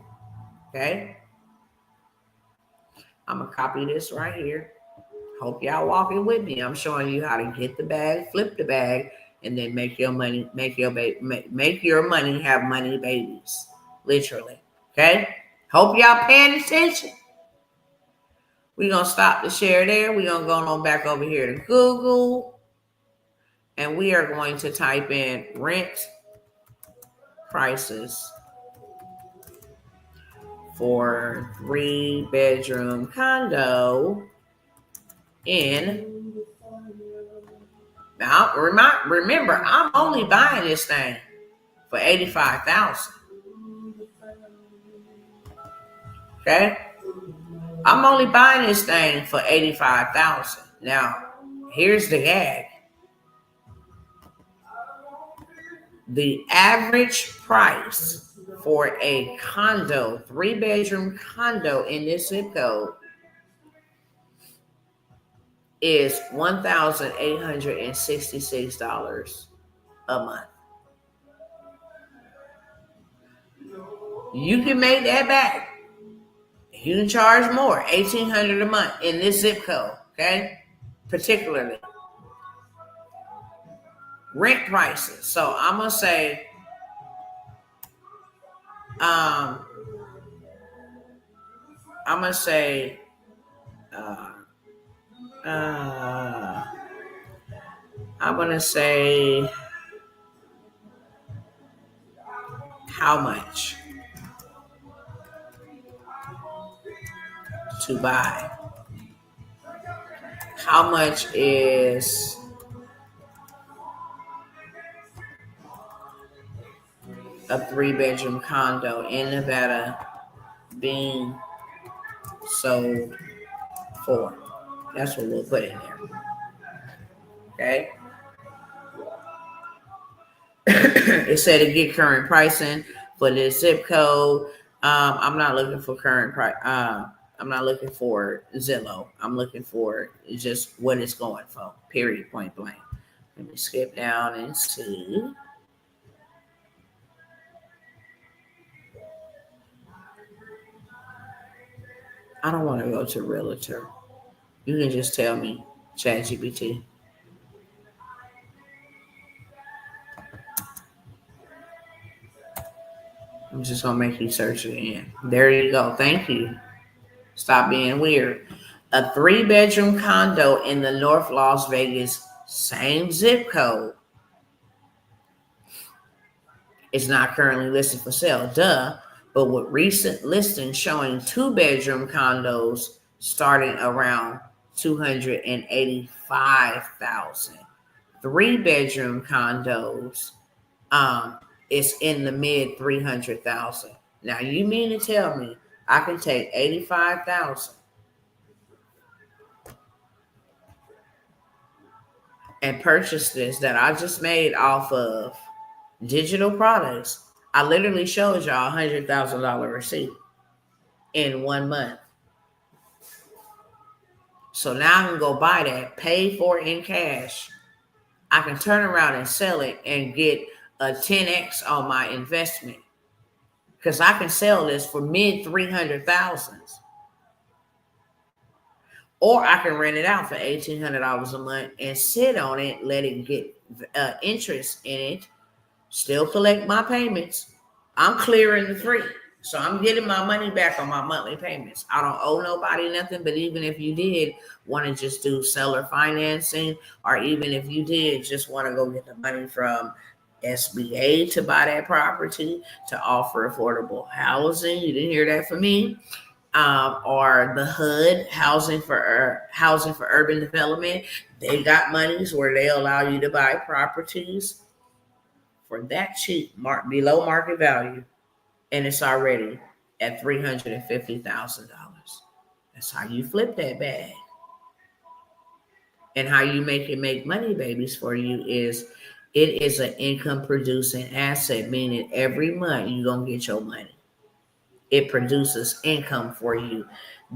Okay. I'm going to copy this right here. Hope y'all walking with me. I'm showing you how to get the bag, flip the bag, and then make your money, make your money have money babies. Literally. Okay. Hope y'all paying attention. We're going to stop the share there. We're going to go on back over here to Google. And we are going to type in rent prices for 3-bedroom condo in. Now, remember, I'm only buying this thing for $85,000. Okay, I'm only buying this thing for $85,000. Now, here's the gag. The average price for a condo, 3-bedroom condo in this zip code is $1,866 a month. You can make that back. You can charge more, $1,800 a month in this zip code, okay? Particularly. Rent prices. So I'm going to say, I'm going to say how much to buy. How much is a 3-bedroom condo in Nevada being sold for? That's what we'll put in there. Okay. It said to get current pricing for this zip code. I'm not looking for current price. I'm not looking for Zillow. I'm looking for just what it's going for. Period. Point blank. Let me skip down and see. I don't want to go to Realtor. You can just tell me, ChatGPT. I'm just going to make you search it again. There you go. Thank you. Stop being weird. A 3-bedroom condo in the North Las Vegas, same zip code, is not currently listed for sale. Duh. But with recent listings showing 2-bedroom condos starting around $285,000. 3-bedroom condos is in the mid $300,000. Now you mean to tell me I can take $85,000 and purchase this that I just made off of digital products? I literally showed y'all $100,000 receipt in 1 month. So now I can go buy that, pay for it in cash. I can turn around and sell it and get a 10x on my investment, because I can sell this for mid 300,000s. Or I can rent it out for $1,800 a month and sit on it, let it get interest in it, still collect my payments. I'm clearing the 3. So I'm getting my money back on my monthly payments. I don't owe nobody nothing, but even if you did want to just do seller financing, or even if you did just want to go get the money from SBA to buy that property, to offer affordable housing. You didn't hear that from me. Or the HUD, housing for urban development. They got monies where they allow you to buy properties for that cheap, below market value, and it's already at $350,000. That's how you flip that bag. And how you make money, babies, for you is it is an income producing asset, meaning every month you're going to get your money. It produces income for you.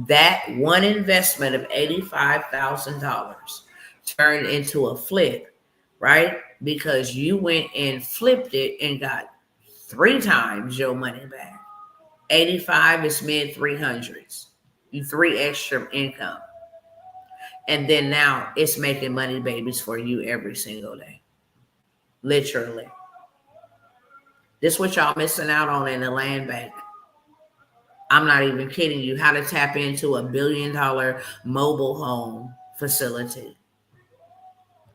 That one investment of $85,000 turned into a flip, right? Because you went and flipped it and got 3 times your money back. 85 is mid 300s. You 3 extra income. And then now it's making money, babies, for you every single day. Literally. This is what y'all missing out on in the land bank. I'm not even kidding you. How to tap into $1 billion mobile home facility.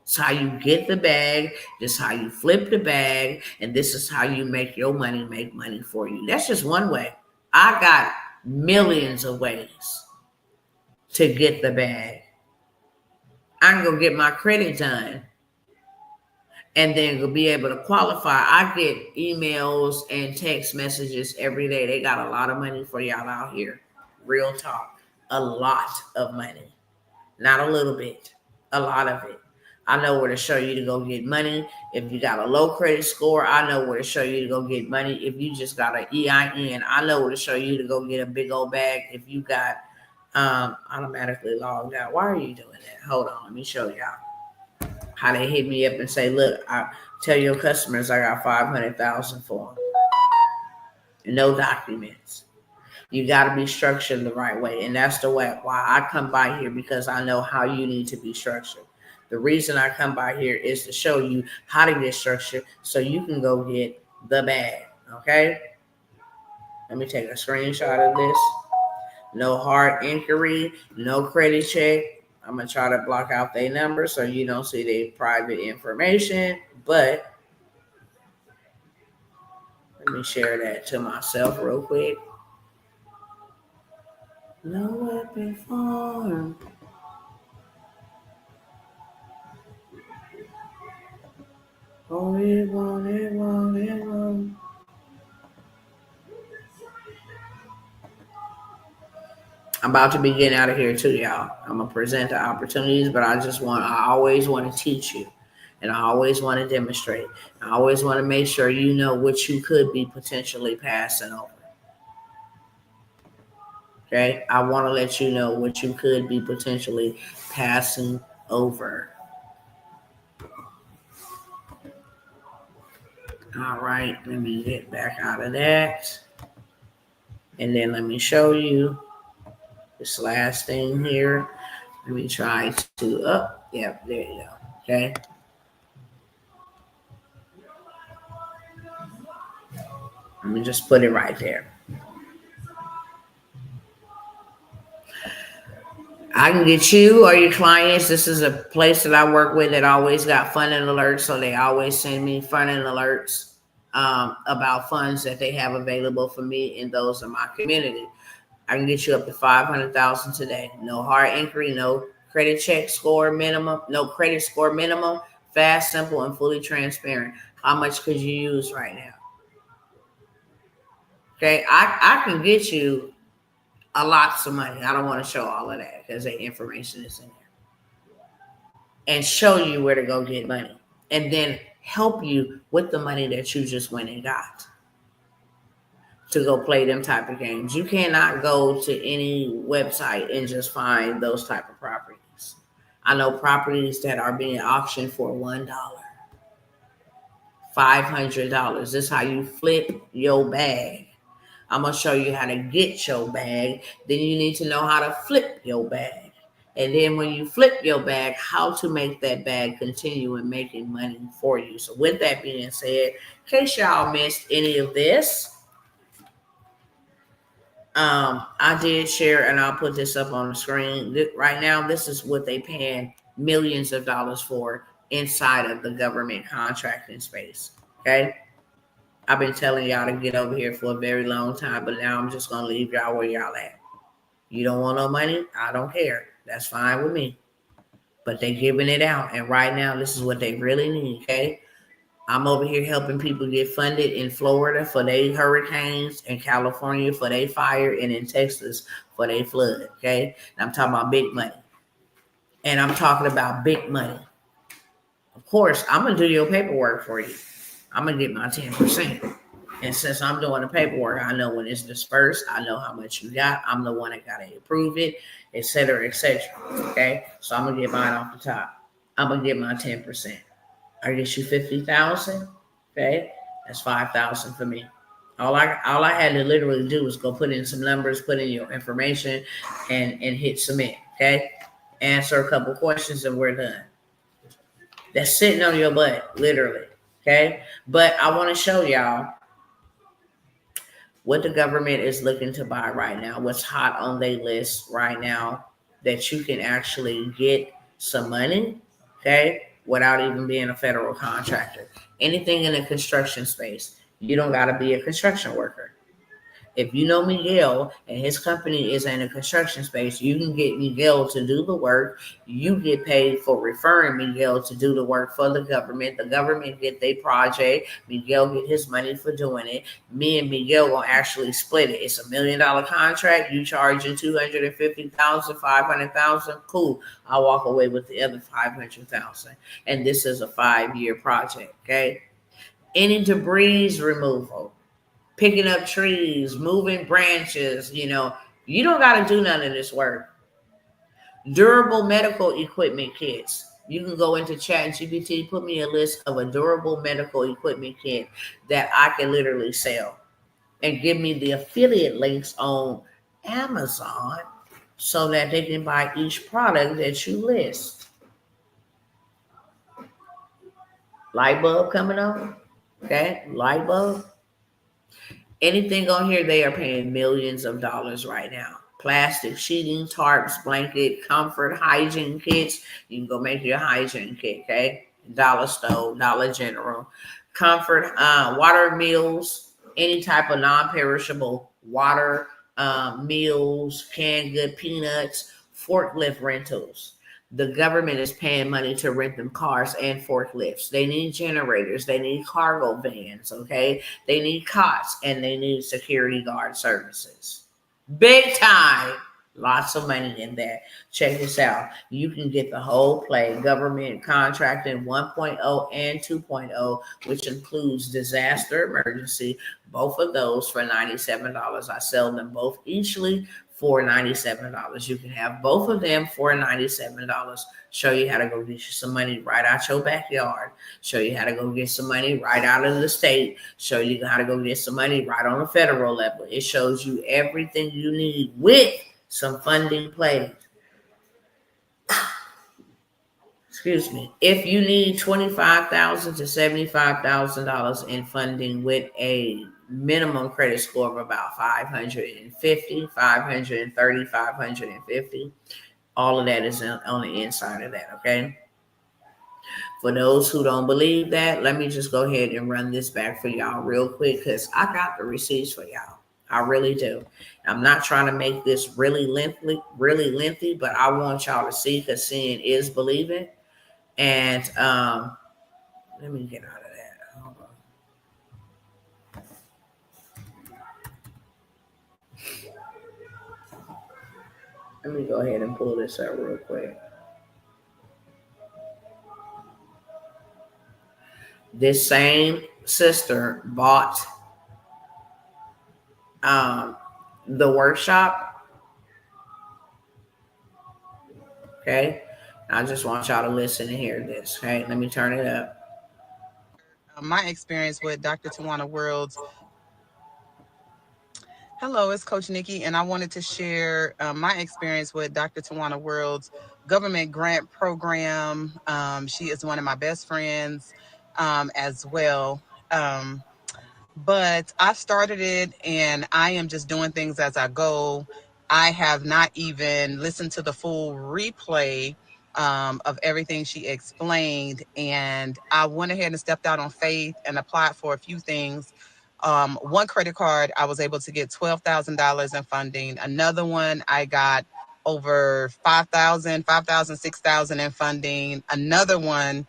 It's how you get the bag. This is how you flip the bag. And this is how you make your money make money for you. That's just one way. I got millions of ways to get the bag. I can go get my credit done and then go be able to qualify. I get emails and text messages every day. They got a lot of money for y'all out here. Real talk. A lot of money. Not a little bit. A lot of it. I know where to show you to go get money. If you got a low credit score, I know where to show you to go get money. If you just got an EIN, I know where to show you to go get a big old bag. If you got automatically logged out. Why are you doing that? Hold on. Let me show y'all how they hit me up and say, look, I tell your customers I got 500,000 for them. No documents. You got to be structured the right way. And that's the way why I come by here, because I know how you need to be structured. The reason I come by here is to show you how to get structured so you can go get the bag. Okay? Let me take a screenshot of this. No hard inquiry, no credit check. I'm going to try to block out their number so you don't see their private information. But let me share that to myself real quick. No weapon formed. Oh, it won't. I'm about to be getting out of here too, y'all. I'm going to present the opportunities, but I always want to teach you. And I always want to demonstrate. I always want to make sure you know what you could be potentially passing over. Okay? I want to let you know what you could be potentially passing over. All right, let me get back out of that. And then let me show you this last thing here. Let me try to, there you go. Okay. Let me just put it right there. I can get you or your clients. This is a place that I work with that always got funding alerts. So they always send me funding alerts about funds that they have available for me and those in my community. I can get you up to 500,000 today. No hard inquiry, no credit check score minimum, no credit score minimum, fast, simple, and fully transparent. How much could you use right now? Okay, I can get you a lots of money. I don't want to show all of that because the information is in there. And show you where to go get money. And then help you with the money that you just went and got to go play them type of games. You cannot go to any website and just find those type of properties. I know properties that are being auctioned for $1, $500. This is how you flip your bag. I'm going to show you how to get your bag. Then you need to know how to flip your bag. And then when you flip your bag, how to make that bag continue in making money for you. So with that being said, in case y'all missed any of this, I did share, and I'll put this up on the screen. Right now, this is what they paying millions of dollars for inside of the government contracting space. Okay. I've been telling y'all to get over here for a very long time, but now I'm just gonna leave y'all where y'all at. You don't want no money? I don't care. That's fine with me. But they giving it out, and right now this is what they really need. Okay. I'm over here helping people get funded in Florida for their hurricanes, in California for their fire, and in Texas for their flood. Okay. And I'm talking about big money. And I'm talking about big money. Of course, I'm gonna do your paperwork for you. I'm gonna get my 10%. And since I'm doing the paperwork, I know when it's dispersed, I know how much you got. I'm the one that gotta approve it, et cetera, et cetera. Okay, so I'm gonna get mine off the top. I'm gonna get my 10%. I get you 50,000. Okay, that's 5,000 for me. All I had to literally do was go put in some numbers, put in your information, and hit submit. Okay, answer a couple questions, and we're done. That's sitting on your butt, literally. Okay, but I want to show y'all what the government is looking to buy right now, what's hot on their list right now that you can actually get some money, okay, without even being a federal contractor. Anything in the construction space, you don't got to be a construction worker. If you know Miguel and his company is in a construction space, you can get Miguel to do the work. You get paid for referring Miguel to do the work for the government. The government get their project. Miguel get his money for doing it. Me and Miguel gonna actually split it. It's $1 million contract. You charging 250,000, 500,000. Cool. I'll walk away with the other 500,000. And this is a 5-year project. Okay. Any debris removal, picking up trees, moving branches, you don't got to do none of this work. Durable medical equipment kits. You can go into ChatGPT, put me a list of a durable medical equipment kit that I can literally sell, and give me the affiliate links on Amazon so that they can buy each product that you list. Light bulb coming on. Okay, light bulb. Anything on here, they are paying millions of dollars right now. Plastic sheeting, tarps, blanket, comfort, hygiene kits. You can go make your hygiene kit, okay? Dollar Store, Dollar General. Comfort, water meals, any type of non-perishable water, meals, canned good peanuts, forklift rentals. The government is paying money to rent them cars and forklifts. They need generators. They need cargo vans, okay? They need cots, and they need security guard services. Big time. Lots of money in that. Check this out. You can get the whole play. Government contracting 1.0 and 2.0, which includes disaster emergency. Both of those for $97. I sell them both eachly for $97. You can have both of them for $97. Show you how to go get you some money right out your backyard. Show you how to go get some money right out of the state. Show you how to go get some money right on the federal level. It shows you everything you need with some funding plays. Excuse me. If you need $25,000 to $75,000 in funding with a minimum credit score of about 550, 530, 550, all of that is on the inside of that, okay? For those who don't believe that, let me just go ahead and run this back for y'all real quick, because I got the receipts for y'all. I really do. I'm not trying to make this really lengthy, but I want y'all to see, because seeing is believing. And let me get out of that. Hold on. Let me go ahead and pull this up real quick. This same sister bought the workshop. Okay. I just want y'all to listen and hear this. Okay. Let me turn it up. My experience with Dr. Tawana World's. Hello, it's Coach Nikki, and I wanted to share my experience with Dr. Tawana World's government grant program. She is one of my best friends as well. But I started it, and I am just doing things as I go. I have not even listened to the full replay of everything she explained. And I went ahead and stepped out on faith and applied for a few things. One credit card, I was able to get $12,000 in funding. Another one, I got over 5,000, 5,000, 6,000 in funding. Another one,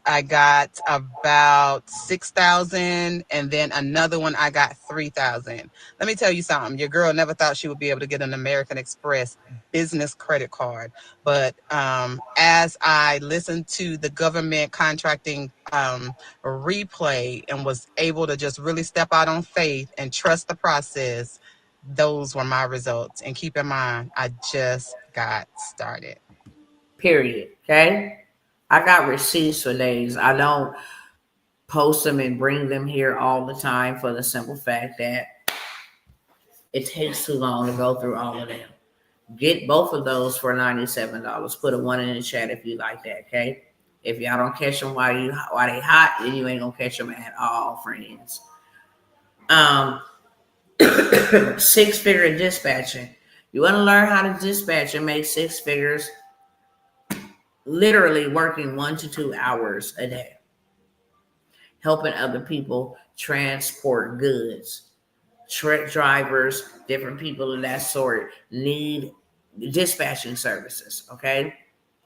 I got about 6,000, and then another one I got 3,000. Let me tell you something. Your girl never thought she would be able to get an American Express business credit card, but as I listened to the government contracting replay and was able to just really step out on faith and trust the process, those were my results. And keep in mind, I just got started. Period. Okay. I got receipts for days. I don't post them and bring them here all the time for the simple fact that it takes too long to go through all of them. Get both of those for $97. Put a one in the chat if you like that, okay? If y'all don't catch them while they hot, then you ain't gonna catch them at all, friends. Um, 6-figure dispatching. You want to learn how to dispatch and make 6 figures, literally working 1 to 2 hours a day, helping other people transport goods. Truck drivers, different people of that sort need dispatching services. Okay.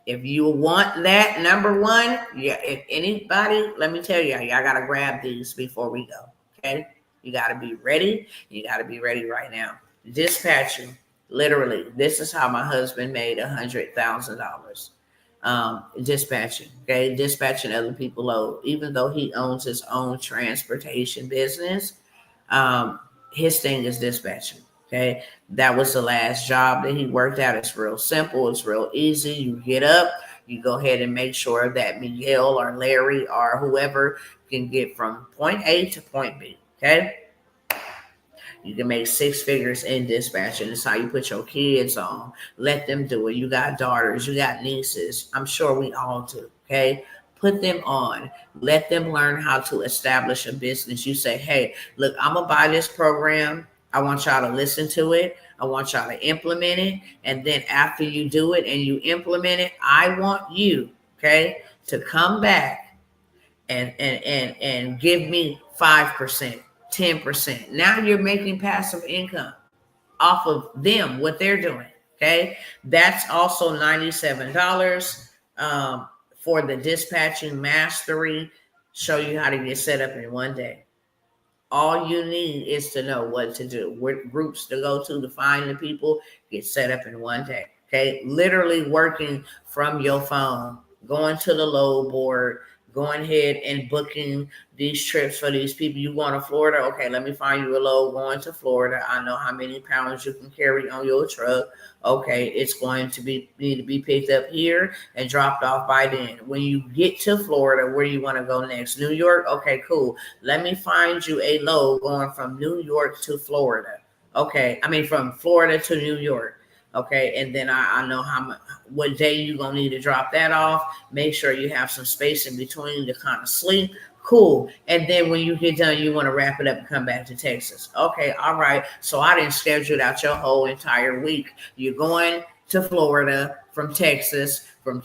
If you want that, number one, yeah, if anybody, let me tell y'all got to grab these before we go. Okay. You got to be ready. You got to be ready right now. Dispatching, literally, this is how my husband made $100,000. Dispatching, okay, dispatching other people load, even though he owns his own transportation business. Um, his thing is dispatching. Okay. That was the last job that he worked at. It's real simple. It's real easy. You get up, you go ahead and make sure that Miguel or Larry or whoever can get from point A to point B. Okay. You can make 6 figures in dispatching. It's how you put your kids on. Let them do it. You got daughters, you got nieces. I'm sure we all do. Okay. Put them on. Let them learn how to establish a business. You say, hey, look, I'm going to buy this program. I want y'all to listen to it. I want y'all to implement it. And then after you do it and you implement it, I want you, okay, to come back and give me 5%, 10%. Now you're making passive income off of them, what they're doing. Okay. That's also $97 for the dispatching mastery. Show you how to get set up in one day. All you need is to know what to do, what groups to go to find the people, get set up in one day. Okay. Literally working from your phone, going to the load board, going ahead and booking these trips for these people. You going to Florida? Okay, let me find you a load going to Florida. I know how many pounds you can carry on your truck. Okay, it's going to need to be picked up here and dropped off by then. When you get to Florida, where you want to go next? New York? Okay, cool. Let me find you a load going from New York to Florida. Okay, I mean from Florida to New York. Okay, and then I know what day you're gonna need to drop that off. Make sure you have some space in between to kind of sleep. Cool. And then when you get done, you want to wrap it up and come back to Texas. Okay, all right. So I didn't schedule out your whole entire week. You're going to Florida from Texas. From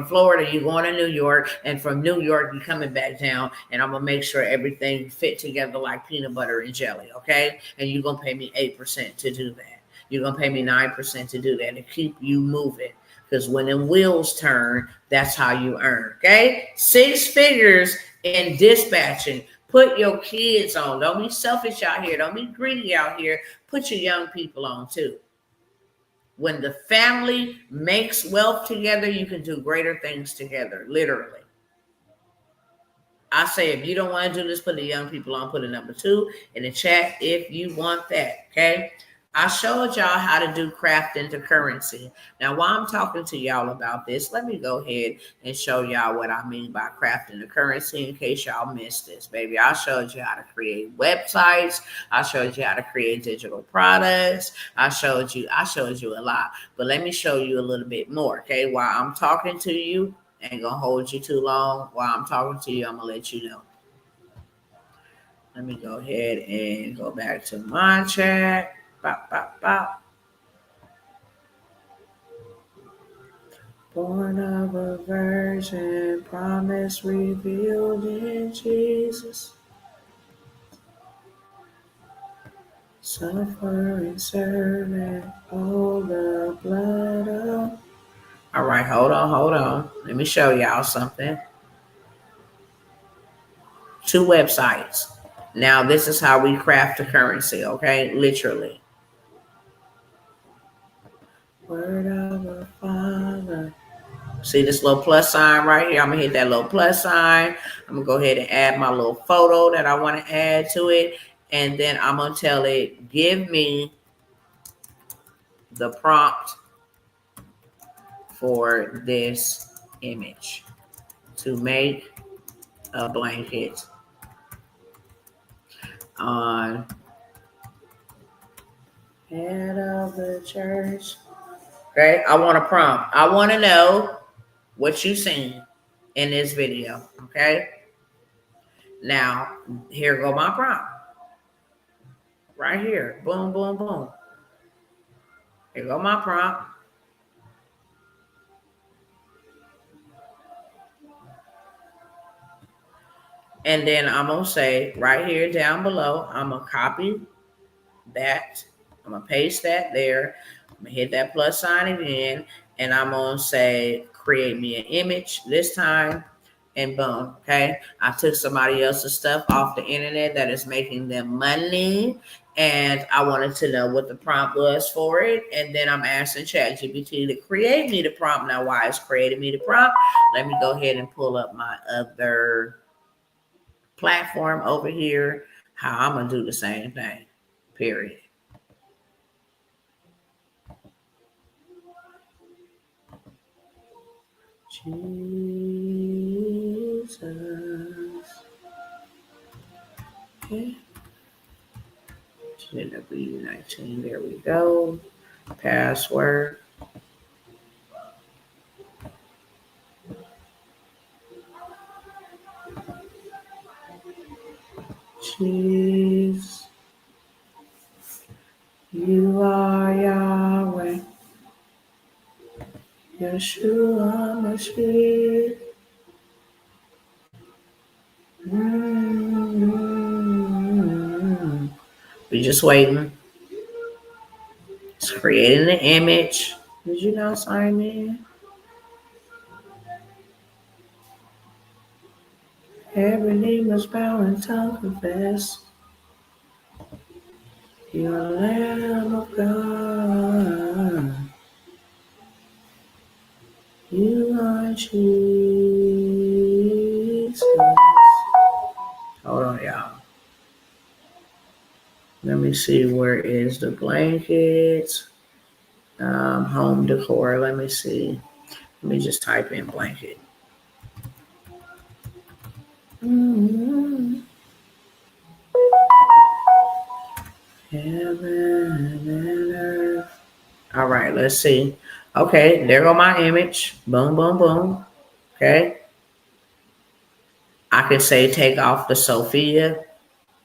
Florida, you're going to New York, and from New York, you're coming back down. And I'm gonna make sure everything fit together like peanut butter and jelly. Okay, and you're gonna pay me 8% to do that. You're going to pay me 9% to do that, to keep you moving. Because when the wheels turn, that's how you earn. Okay? 6 figures in dispatching. Put your kids on. Don't be selfish out here. Don't be greedy out here. Put your young people on too. When the family makes wealth together, you can do greater things together, literally. I say, if you don't want to do this, put the young people on. Put a number 2 in the chat if you want that. Okay? I showed y'all how to do craft into currency. Now, while I'm talking to y'all about this, let me go ahead and show y'all what I mean by craft into currency in case y'all missed this, baby. I showed you how to create websites. I showed you how to create digital products. I showed you a lot. But let me show you a little bit more, okay? While I'm talking to you, ain't gonna hold you too long. While I'm talking to you, I'm gonna let you know. Let me go ahead and go back to my chat. Bop, bop, bop. Born of a virgin, promise revealed in Jesus. Suffering servant, all the blood of. All right, hold on. Let me show y'all something. 2 websites. Now, this is how we craft the currency, okay? Literally. Word of a Father. See this little plus sign right here? I'm going to hit that little plus sign. I'm going to go ahead and add my little photo that I want to add to it. And then I'm going to tell it, give me the prompt for this image to make a blanket on head of the church. Okay, I want a prompt. I want to know what you seen in this video. Okay, now here go my prompt. Right here. Boom, boom, boom. Here go my prompt. And then I'm going to say right here down below, I'm going to copy that. I'm going to paste that there. I'm going to hit that plus sign again. And I'm going to say, create me an image this time. And boom, okay? I took somebody else's stuff off the internet that is making them money. And I wanted to know what the prompt was for it. And then I'm asking ChatGPT to create me the prompt. Now, why it's creating me the prompt? Let me go ahead and pull up my other platform over here, how I'm going to do the same thing, period. Jesus. Okay. W19, there we go. Password. Jeez. You are Yahweh. Yeshua Mashiach. We just waiting. It's creating an image. Did you not sign in? Every knee must bow and tongue confess. You're the Lamb of God. You are Jesus. Hold on, y'all. Let me see, where is the blankets? Home decor. Let me see. Let me just type in blanket. Mm-hmm. Heaven and earth. All right, let's see. Okay, there go my image. Boom, boom, boom. Okay. I can say take off the Sophia.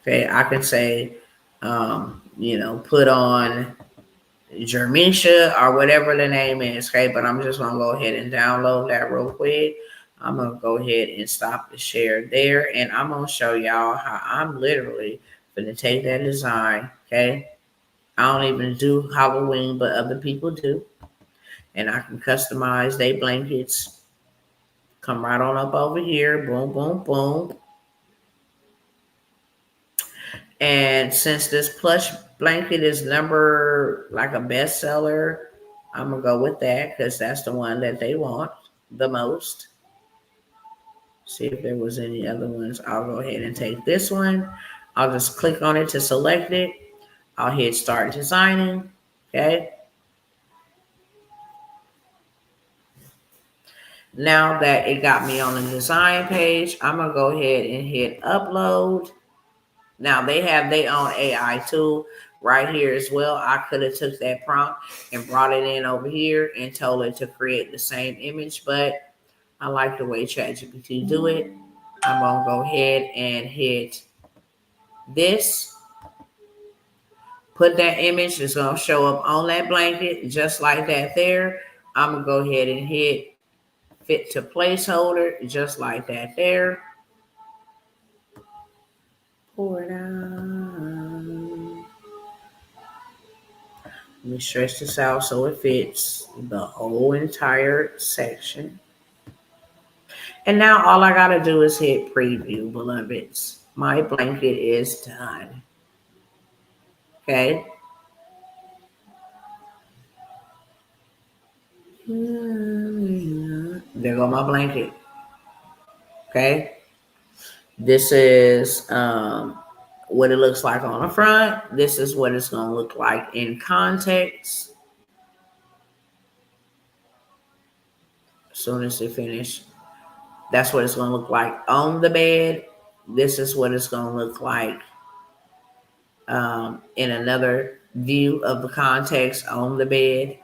Okay, I can say, put on Jermisha or whatever the name is. Okay, but I'm just gonna go ahead and download that real quick. I'm gonna go ahead and stop the share there, and I'm gonna show y'all how I'm literally gonna take that design. Okay, I don't even do Halloween, but other people do, and I can customize their blankets. Come right on up over here. Boom, boom, boom. And since this plush blanket is number like a bestseller, I'm going to go with that because that's the one that they want the most. See if there was any other ones. I'll go ahead and take this one. I'll just click on it to select it. I'll hit start designing. Okay. Now that it got me on the design page, I'm going to go ahead and hit upload. Now they have their own AI tool right here as well. I could have took that prompt and brought it in over here and told it to create the same image, but I like the way ChatGPT do it. I'm going to go ahead and hit this. Put that image. It's going to show up on that blanket just like that there. I'm going to go ahead and hit fit to placeholder, just like that there. Pour it out. Let me stretch this out so it fits the whole entire section. And now all I gotta do is hit preview, beloveds. My blanket is done. Okay. There go my blanket. Okay. This is what it looks like on the front. This is what it's going to look like in context. As soon as it finish, that's what it's going to look like on the bed. This is what it's going to look like in another view of the context on the bed.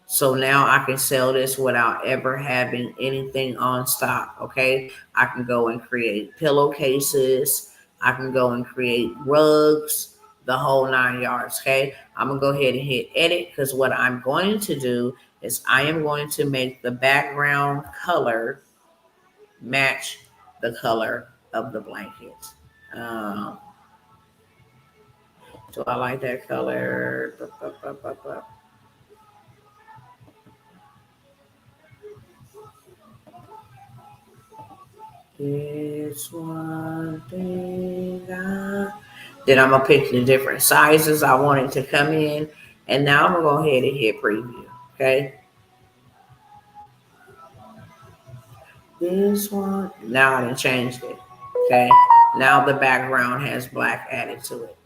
So now I can sell this without ever having anything on stock, okay? I can go and create pillowcases. I can go and create rugs, the whole 9 yards, okay? I'm going to go ahead and hit edit because what I'm going to do is I am going to make the background color match the color of the blanket. Um, do I like that color? It's one thing then I'm gonna pick the different sizes I want it to come in. And now I'm gonna go ahead and hit preview. Okay. This one. Now I done changed it. Okay. Now the background has black added to it.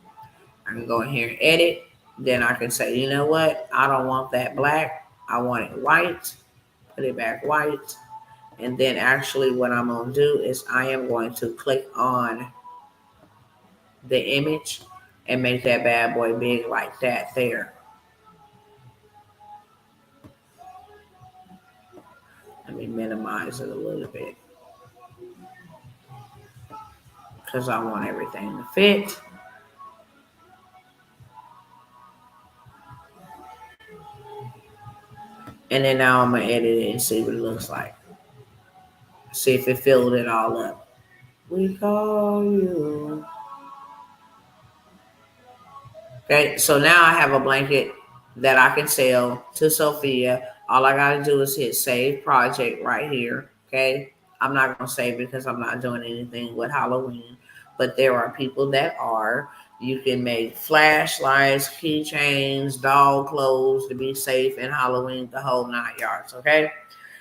I can go in here and edit. Then I can say, you know what? I don't want that black. I want it white. Put it back white. And then actually what I'm gonna do is I am going to click on the image and make that bad boy big like that there. Let me minimize it a little bit because I want everything to fit. And then now I'm going to edit it and see what it looks like. See if it filled it all up. We call you. Okay, so now I have a blanket that I can sell to Sophia. All I got to do is hit save project right here. Okay, I'm not going to save it because I'm not doing anything with Halloween. But there are people that are. You can make flashlights, keychains, doll clothes to be safe in Halloween, the whole 9 yards. Okay.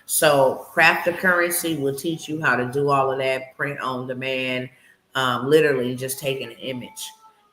So Craft the Currency will teach you how to do all of that, print on demand, literally just taking an image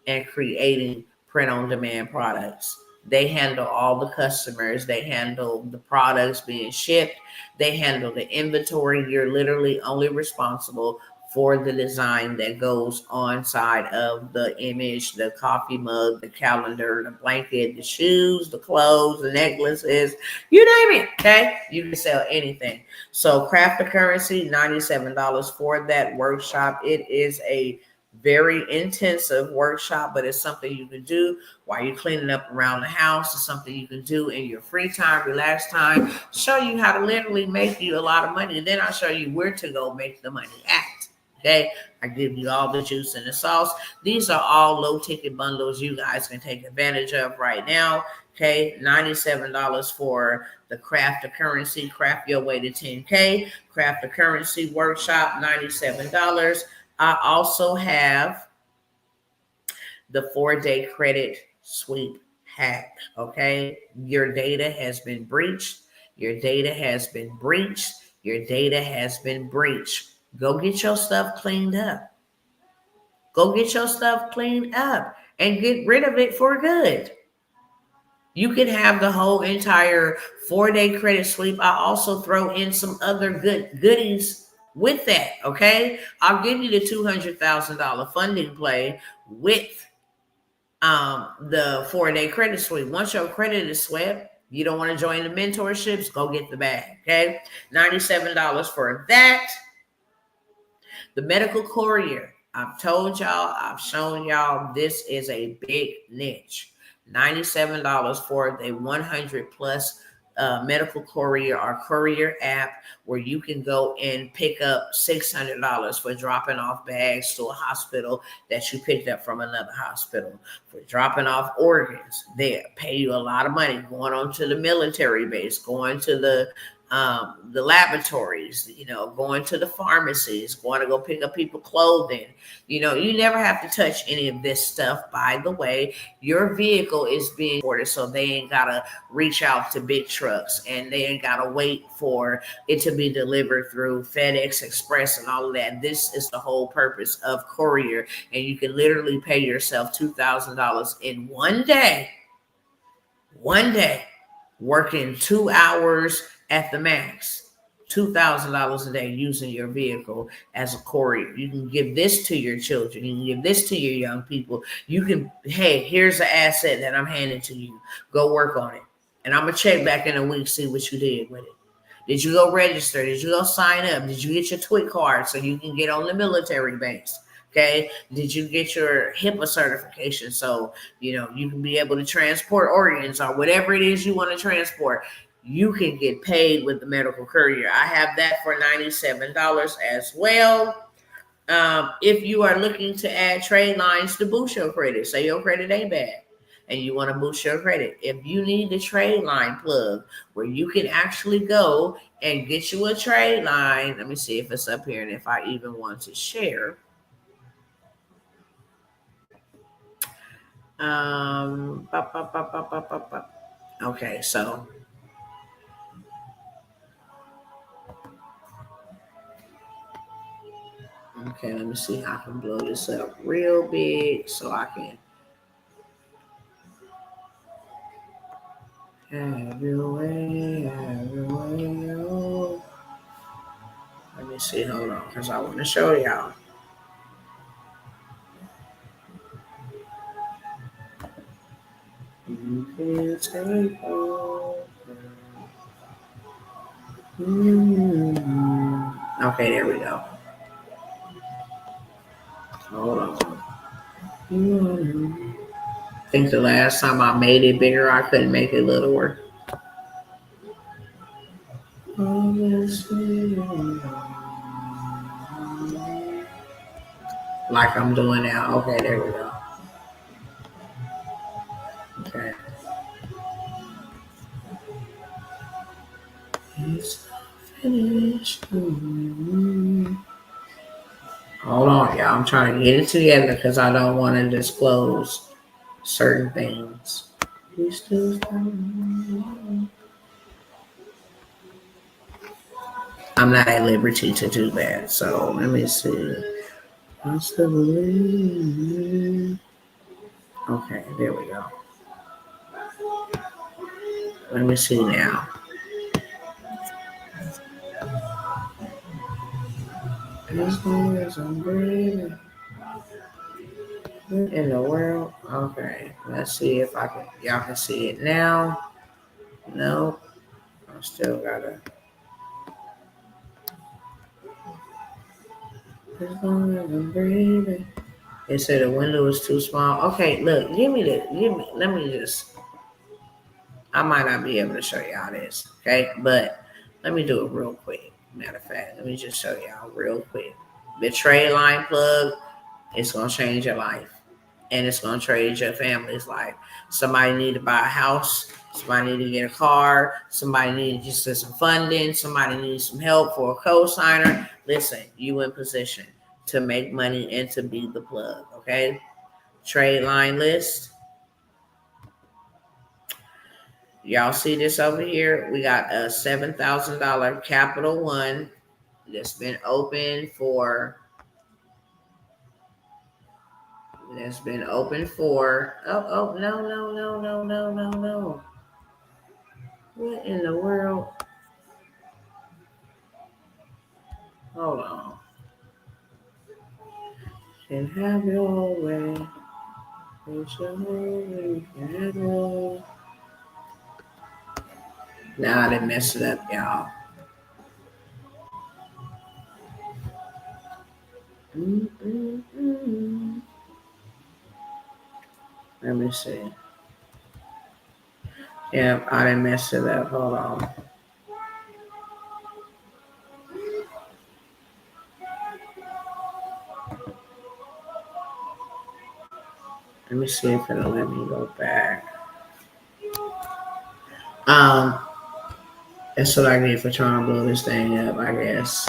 and creating print on demand products. They handle all the customers. They handle the products being shipped. They handle the inventory. You're literally only responsible for the design that goes on side of the image, the coffee mug, the calendar, the blanket, the shoes, the clothes, the necklaces, you name it. Okay. You can sell anything. So Craft the Currency, $97 for that workshop. It is a very intensive workshop, but it's something you can do while you're cleaning up around the house. It's something you can do in your free time, relaxed time, show you how to literally make you a lot of money. And then I'll show you where to go make the money at. Okay, I give you all the juice and the sauce. These are all low ticket bundles you guys can take advantage of right now. Okay, $97 for the Craft the Currency, Craft Your Way to 10K, Craft the Currency Workshop, $97. I also have the 4-day credit sweep hack. Okay, your data has been breached. Your data has been breached. Your data has been breached. Go get your stuff cleaned up. Go get your stuff cleaned up and get rid of it for good. You can have the whole entire 4-day credit sweep. I also throw in some other goodies with that. Okay, I'll give you the $200,000 funding play with the 4-day credit sweep. Once your credit is swept, you don't want to join the mentorships, go get the bag. Okay, $97 for that. The medical courier. I've told y'all, I've shown y'all, this is a big niche. $97 for the 100 plus medical courier or courier app where you can go and pick up $600 for dropping off bags to a hospital that you picked up from another hospital, for dropping off organs. They pay you a lot of money, going on to the military base, going to the laboratories, going to the pharmacies, going to go pick up people clothing. You never have to touch any of this stuff. By the way, your vehicle is being ordered, so they ain't gotta reach out to big trucks, and they ain't gotta wait for it to be delivered through FedEx Express and all of that. This is the whole purpose of Courier, and you can literally pay yourself $2,000 in one day, working 2 hours at the max. $2,000 a day using your vehicle as a courier. You can give this to your children. You can give this to your young people. You can, hey, here's an asset that I'm handing to you. Go work on it. And I'm going to check back in a week, see what you did with it. Did you go register? Did you go sign up? Did you get your TWIC card so you can get on the military base? Okay. Did you get your HIPAA certification so you can be able to transport organs or whatever it is you want to transport? You can get paid with the medical courier. I have that for $97 as well. If you are looking to add trade lines to boost your credit, say your credit ain't bad and you want to boost your credit, if you need a trade line plug where you can actually go and get you a trade line, let me see if it's up here and if I even want to share. Okay, so okay, let me see how I can blow this up real big so I can have your way, oh. Let me see, hold on, because I want to show y'all. You can take over. Okay, there we go. Hold on. I think the last time I made it bigger, I couldn't make it littler. Like I'm doing now. Okay, there we go. Okay. It's finished. Hold on, y'all. I'm trying to get it together because I don't want to disclose certain things. I'm not at liberty to do that. So let me see. Okay, there we go. Let me see now. As long as I'm breathing. What in the world? Okay, let's see if y'all can see it now. No, I still gotta. As long as I'm breathing. They said the window is too small. Okay, look, let me just, I might not be able to show y'all this, okay? But let me do it real quick. Matter of fact, let me just show y'all real quick. The trade line plug is going to change your life. And it's going to change your family's life. Somebody need to buy a house. Somebody need to get a car. Somebody need just some funding. Somebody needs some help for a co-signer. Listen, you in position to make money and to be the plug, okay? Trade line list. Y'all see this over here? We got a $7,000 Capital One that's been open for no. What in the world? Hold on. Can have your way. Now I didn't mess it up, y'all. Let me see. Yeah, I didn't mess it up. Hold on. Let me see if it'll let me go back. Um, that's what I get for trying to blow this thing up, I guess.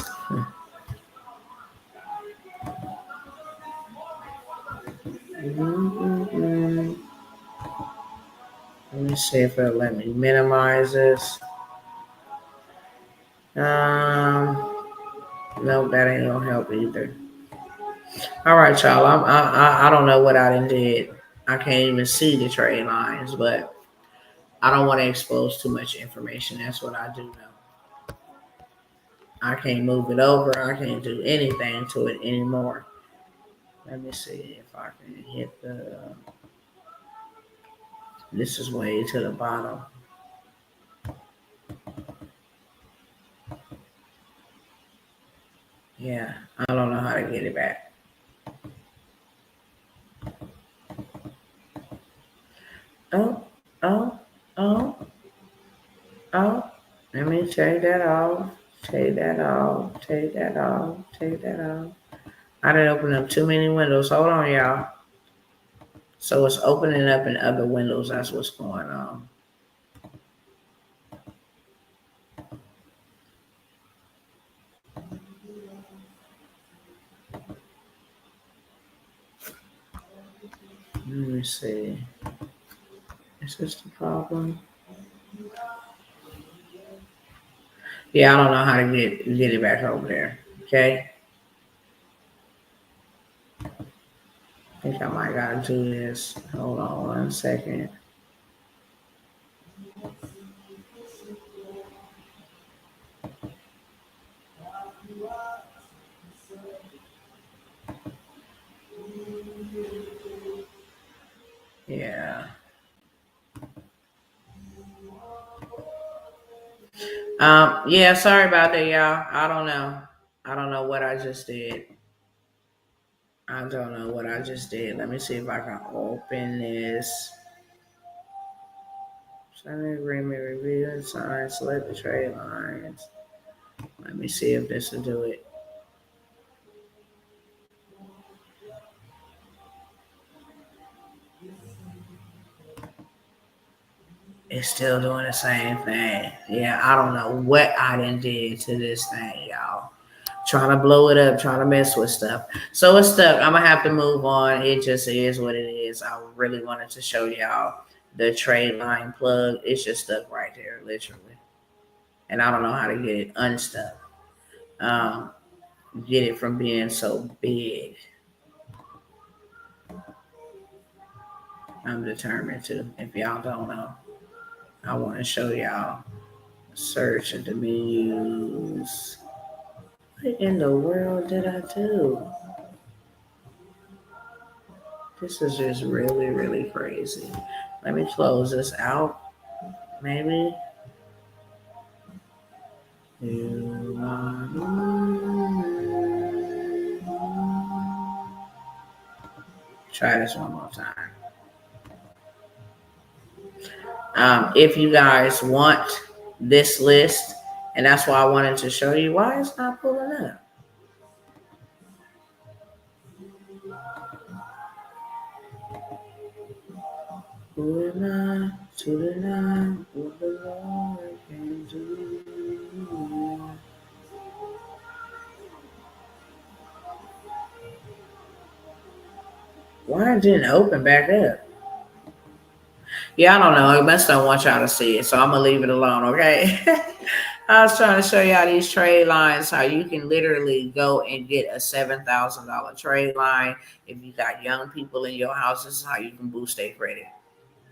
Let me see if it'll let me minimize this. No, that ain't gonna help either. All right, y'all. I don't know what I done did. I can't even see the trade lines, but I don't want to expose too much information. That's what I do know. I can't move it over. I can't do anything to it anymore. Let me see if I can hit the. This is way to the bottom. Yeah, I don't know how to get it back. Oh, oh, oh, oh. Let me take that off. Take that off. Take that off. Take that off. I didn't open up too many windows. Hold on, y'all. So it's opening up in other windows. That's what's going on. Let me see. Is this the problem? Yeah, I don't know how to get it back over there. Okay. I think I might gotta do this. Hold on 1 second. Yeah. Yeah, sorry about that, y'all. I don't know. I don't know what I just did. I don't know what I just did. Let me see if I can open this. Sign the agreement, review and sign, select the trade lines. Let me see if this will do it. It's still doing the same thing. Yeah, I don't know what I done did to this thing, y'all. Trying to blow it up, trying to mess with stuff. So it's stuck. I'm gonna have to move on. It just is what it is. I really wanted to show y'all the trade line plug. It's just stuck right there, literally. And I don't know how to get it unstuck. Um, get it from being so big. I'm determined to. If y'all don't know, I want to show y'all. Search and the menus. What in the world did I do? This is just really, really crazy. Let me close this out. Maybe. Try this one more time. If you guys want this list, and that's why I wanted to show you why it's not pulling up. Who am I to deny what the Lord can do? Why it didn't open back up? Yeah, I don't know. It must don't want y'all to see it, so I'm gonna leave it alone. Okay. I was trying to show y'all these trade lines, how you can literally go and get a $7,000 trade line. If you got young people in your house, this is how you can boost their credit.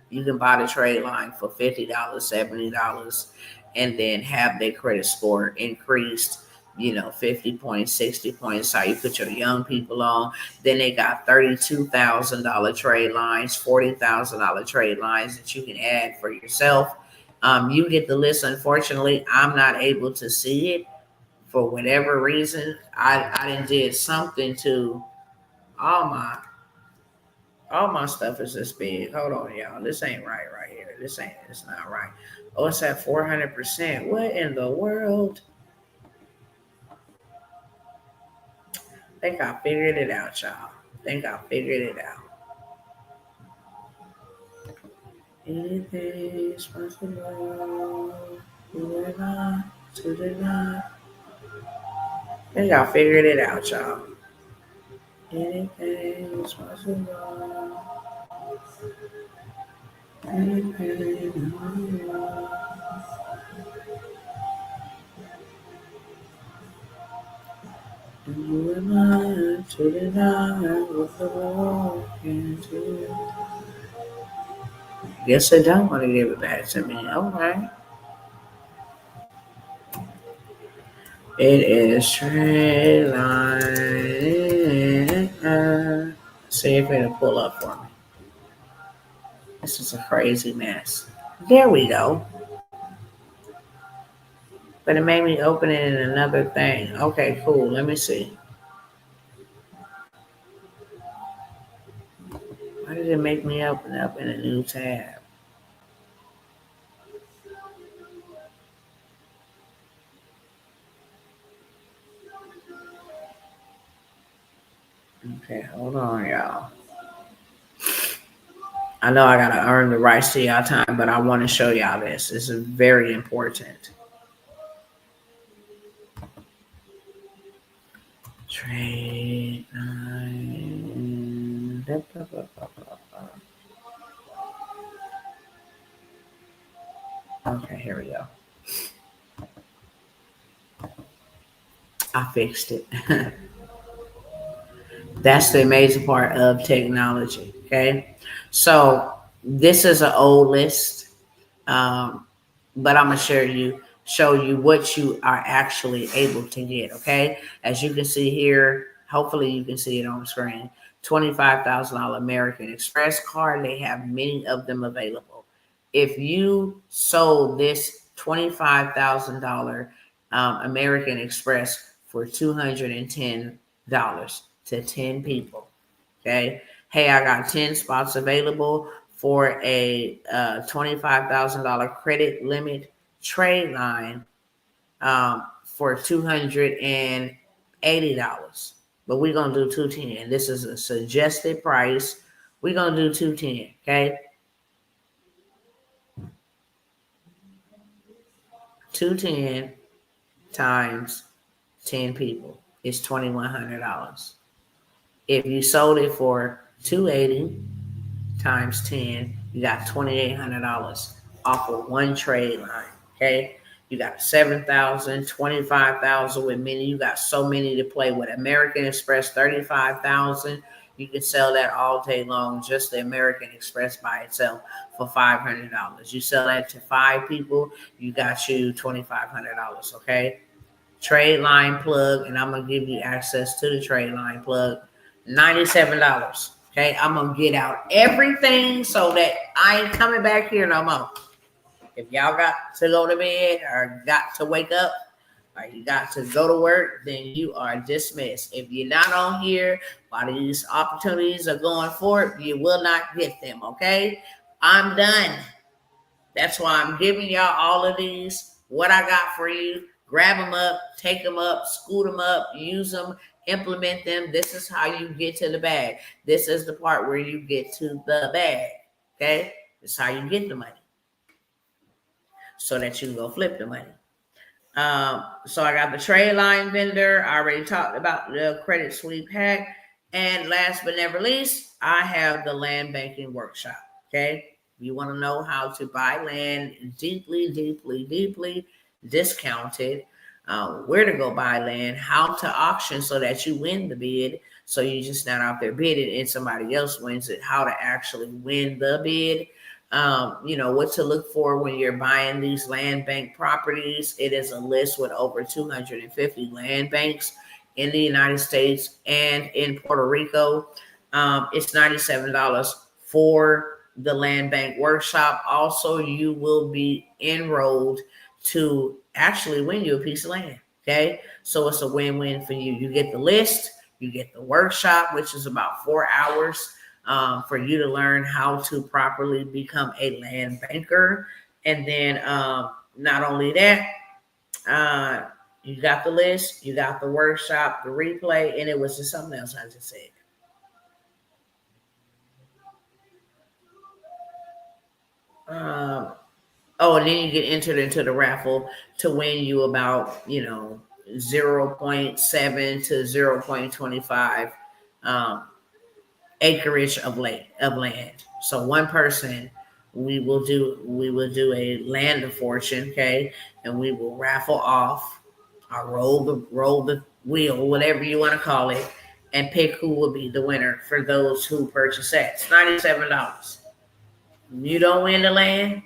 You can buy the trade line for $50, $70, and then have their credit score increased, 50 points, 60 points. How you put your young people on. Then they got $32,000 trade lines, $40,000 trade lines that you can add for yourself. You get the list. Unfortunately, I'm not able to see it for whatever reason. I didn't did something to all my all my stuff is this big. Hold on, y'all. This ain't right here. here. It's not right. Oh, it's at 400%. What in the world? Think I figured it out, y'all. Think I figured it out. Anything is possible. You and I to deny. Think I figured it out, y'all. Anything is possible. Anything. You and I to deny what the Lord can do. Guess they don't want to give it back to me. Okay. It is straight line. See if it'll pull up for me. This is a crazy mess. There we go. But it made me open it in another thing. Okay, cool. Let me see. Why did it make me open up in a new tab? Okay, hold on, y'all. I know I gotta earn the rights to y'all time, but I want to show y'all this. This is very important. Trade line. Okay, here we go. I fixed it. That's the amazing part of technology. Okay, so this is an old list, but I'm gonna show you what you are actually able to get. Okay, as you can see here, hopefully you can see it on the screen. $25,000 American Express card. They have many of them available. If you sold this $25,000 American Express for $210 to 10 people. Okay. Hey, I got 10 spots available for a $25,000 credit limit trade line for $280. But we're going to do 210. This is a suggested price. We're going to do 210. Okay. 210 times 10 people is $2,100. If you sold it for $280 times 10, you got $2,800 off of one trade line. Okay, you got 7,000, 25,000 with many. You got so many to play with. American Express 35,000. You can sell that all day long. Just the American Express by itself for $500. You sell that to 5 people, you got you $2,500. Okay. Trade line plug, and I'm gonna give you access to the trade line plug. $97. Okay, I'm gonna get out everything so that I ain't coming back here no more. If y'all got to go to bed or got to wake up or you got to go to work, then you are dismissed. If you're not on here while these opportunities are going forward, you will not get them. Okay, I'm done. That's why I'm giving y'all all of these. What I got for you. Grab them up, take them up, scoot them up, use them, implement them. This is how you get to the bag. This is the part where you get to the bag. Okay? This is how you get the money. So that you can go flip the money. So I got the trade line vendor. I already talked about the credit sweep hack. And last but never least, I have the land banking workshop. Okay? You want to know how to buy land deeply discounted, where to go buy land, how to auction so that you win the bid. So you're just not out there bidding and somebody else wins it, how to actually win the bid. What to look for when you're buying these land bank properties. It is a list with over 250 land banks in the United States and in Puerto Rico. It's $97 for the land bank workshop. Also, you will be enrolled to actually win you a piece of land. Okay, so it's a win-win for you. You get the list, you get the workshop, which is about 4 hours. for you to learn how to properly become a land banker. And then not only that, uh, you got the list, you got the workshop, the replay, and it was just something else I just said. Um, oh, and then you get entered into the raffle to win you about, 0.7 to 0.25 um, acreage of land. So one person, we will do a land of fortune, okay, and we will raffle off, or roll the wheel, whatever you want to call it, and pick who will be the winner for those who purchase that. It's $97. You don't win the land,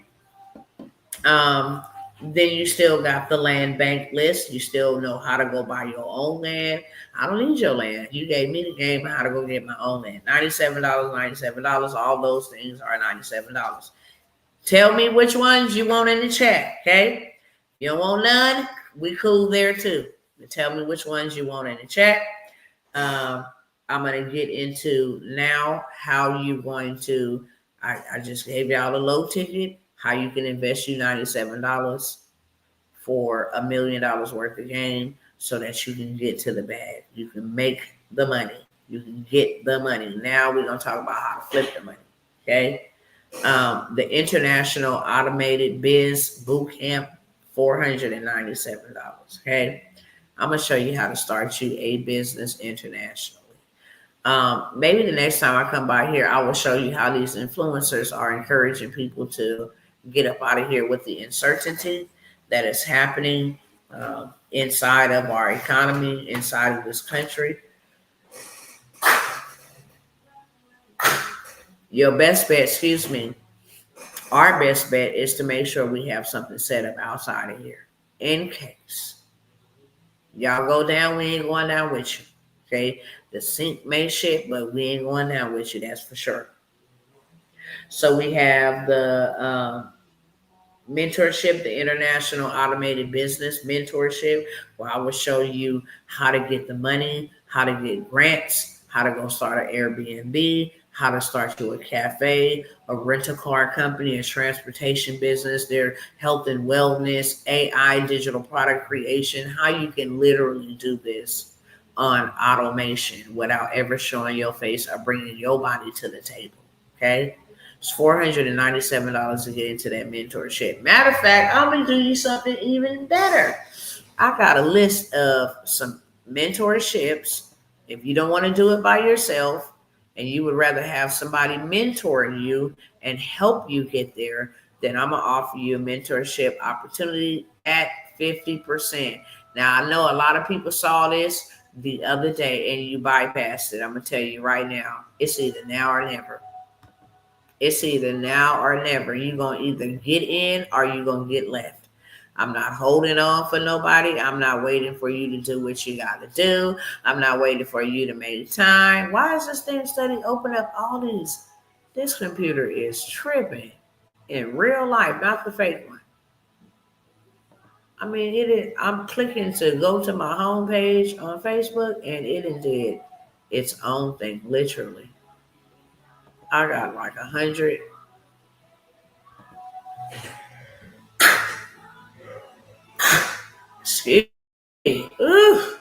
um, then you still got the land bank list. You still know how to go buy your own land. I don't need your land. You gave me the game on how to go get my own land. $97, $97. All those things are $97. Tell me which ones you want in the chat, okay? You don't want none? We cool there too. Tell me which ones you want in the chat. Um, I'm going to get into now how you going to, I just gave y'all a low ticket, how you can invest you $97 for $1 million worth of game so that you can get to the bag. You can make the money. You can get the money. Now we're going to talk about how to flip the money. Okay. The International Automated Biz Bootcamp, $497. Okay. I'm going to show you how to start you a business internationally. Maybe the next time I come by here, I will show you how these influencers are encouraging people to get up out of here with the uncertainty that is happening inside of our economy, inside of this country. Your best bet, excuse me, our best bet is to make sure we have something set up outside of here in case y'all go down, we ain't going down with you. Okay, the sink may shit, but we ain't going down with you. That's for sure. So we have the mentorship, the International Automated Business Mentorship, where I will show you how to get the money, how to get grants, how to go start an Airbnb, how to start you a cafe, a rental car company, a transportation business, their health and wellness, AI, digital product creation, how you can literally do this on automation without ever showing your face or bringing your body to the table. Okay. It's $497 to get into that mentorship. Matter of fact, I'm gonna do you something even better. I got a list of some mentorships. If you don't want to do it by yourself and you would rather have somebody mentoring you and help you get there, then I'm gonna offer you a mentorship opportunity at 50%. Now I know a lot of people saw this the other day and you bypassed it. I'm gonna tell you right now, it's either now or never. It's either now or never. You're going to either get in or you're going to get left. I'm not holding on for nobody. I'm not waiting for you to do what you got to do. I'm not waiting for you to make time. Why is this thing study open up all these? This computer is tripping in real life, not the fake one. I mean, it is. I'm clicking to go to my homepage on Facebook and it did its own thing, literally. I got like 100. Excuse me. Ooh.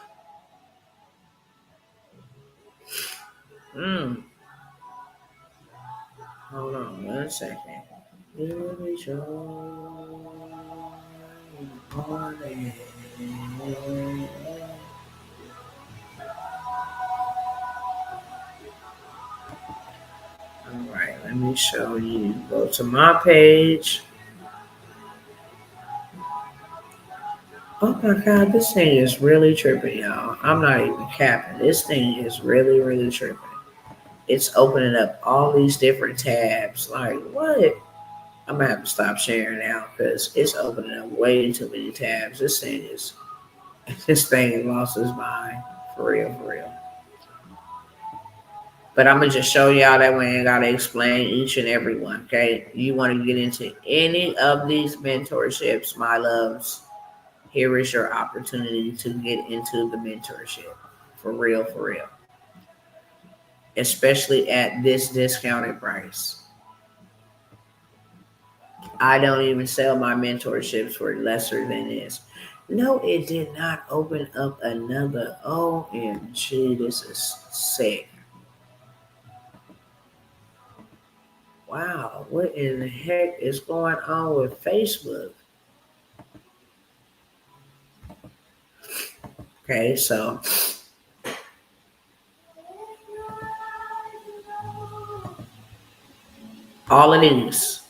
Mm. Hold on 1 second. Here we go. Morning. All right, let me show you. Go to my page. Oh my God, this thing is really tripping, y'all. I'm not even capping. This thing is really, really tripping. It's opening up all these different tabs. Like, what? I'm gonna have to stop sharing now because it's opening up way too many tabs. This thing has lost its mind. For real, for real. But I'm gonna just show y'all that way. I gotta explain each and every one. Okay, you want to get into any of these mentorships, my loves? Here is your opportunity to get into the mentorship. For real, for real. especially at this discounted price. I don't even sell my mentorships for lesser than this. No, it did not open up another. OMG, this is sick. Wow, what in the heck is going on with Facebook? Okay, so all of these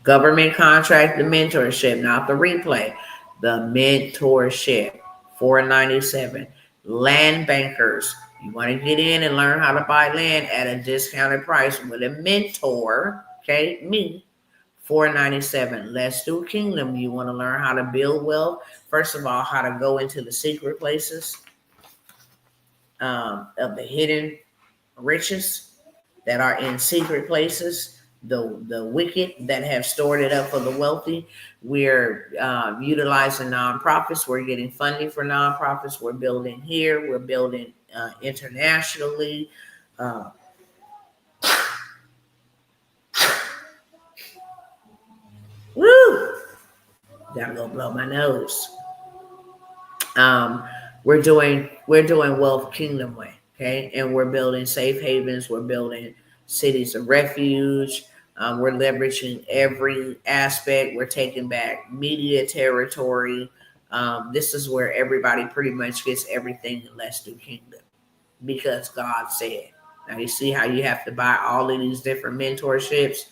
government contract, the mentorship, not the replay, the mentorship, $497. Land bankers, you want to get in and learn how to buy land at a discounted price with a mentor, okay, me, $497. Let's do Kingdom. You want to learn how to build wealth. First of all, how to go into the secret places of the hidden riches that are in secret places, the wicked that have stored it up for the wealthy. We're utilizing nonprofits. We're getting funding for nonprofits. We're building here. We're building internationally. Woo! Gotta go blow my nose. We're doing Wealth Kingdom way, okay, and we're building safe havens. We're building cities of refuge. We're leveraging every aspect. We're taking back media territory. This is where everybody pretty much gets everything in Let's Do Kingdom because God said. Now you see how you have to buy all of these different mentorships.